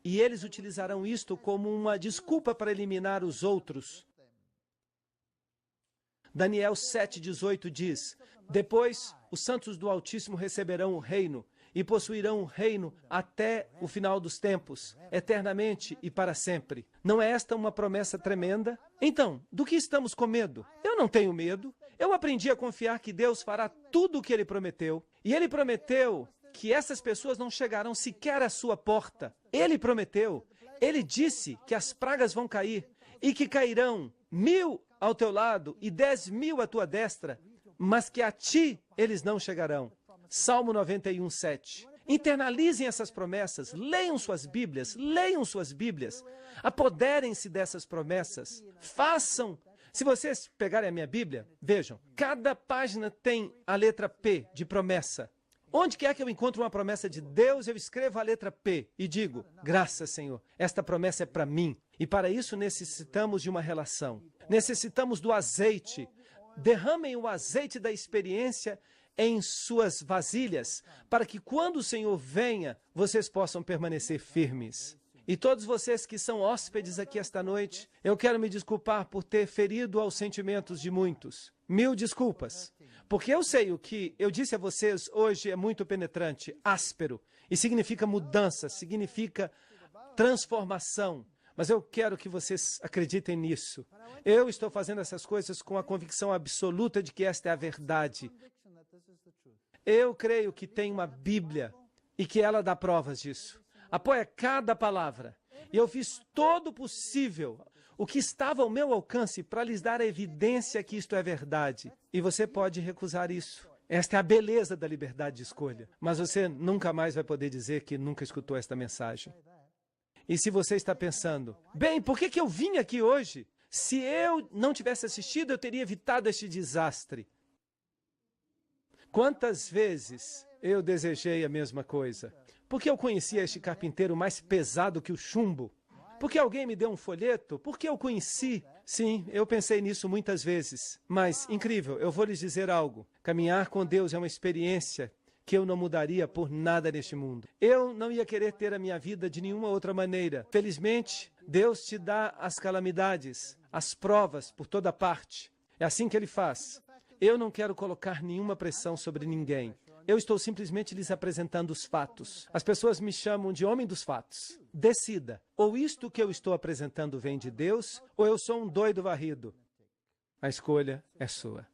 E eles utilizarão isto como uma desculpa para eliminar os outros. Daniel 7,18 diz, depois os santos do Altíssimo receberão o reino e possuirão o reino até o final dos tempos, eternamente e para sempre. Não é esta uma promessa tremenda? Então, do que estamos com medo? Eu não tenho medo. Eu aprendi a confiar que Deus fará tudo o que Ele prometeu. E Ele prometeu que essas pessoas não chegarão sequer à sua porta. Ele prometeu. Ele disse que as pragas vão cair e que cairão 1000 ao teu lado e 10.000 à tua destra, mas que a ti eles não chegarão. Salmo 91:7. Internalizem essas promessas, leiam suas Bíblias, apoderem-se dessas promessas, façam. Se vocês pegarem a minha Bíblia, vejam, cada página tem a letra P de promessa. Onde quer que eu encontre uma promessa de Deus, eu escrevo a letra P e digo, graças, Senhor, esta promessa é para mim. E para isso necessitamos de uma relação. Necessitamos do azeite. Derramem o azeite da experiência em suas vasilhas, para que quando o Senhor venha, vocês possam permanecer firmes. E todos vocês que são hóspedes aqui esta noite, eu quero me desculpar por ter ferido aos sentimentos de muitos. 1000 desculpas. Porque eu sei o que eu disse a vocês hoje é muito penetrante, áspero, e significa mudança, significa transformação. Mas eu quero que vocês acreditem nisso. Eu estou fazendo essas coisas com a convicção absoluta de que esta é a verdade. Eu creio que tem uma Bíblia e que ela dá provas disso. Apoia cada palavra. E eu fiz todo o possível, o que estava ao meu alcance, para lhes dar a evidência que isto é verdade. E você pode recusar isso. Esta é a beleza da liberdade de escolha. Mas você nunca mais vai poder dizer que nunca escutou esta mensagem. E se você está pensando, bem, por que eu vim aqui hoje? Se eu não tivesse assistido, eu teria evitado este desastre. Quantas vezes eu desejei a mesma coisa? Porque eu conhecia este carpinteiro mais pesado que o chumbo? Porque alguém me deu um folheto? Porque eu conheci? Sim, eu pensei nisso muitas vezes. Mas, incrível, eu vou lhes dizer algo. Caminhar com Deus é uma experiência que eu não mudaria por nada neste mundo. Eu não ia querer ter a minha vida de nenhuma outra maneira. Felizmente, Deus te dá as calamidades, as provas por toda parte. É assim que Ele faz. Eu não quero colocar nenhuma pressão sobre ninguém. Eu estou simplesmente lhes apresentando os fatos. As pessoas me chamam de homem dos fatos. Decida. Ou isto que eu estou apresentando vem de Deus, ou eu sou um doido varrido. A escolha é sua.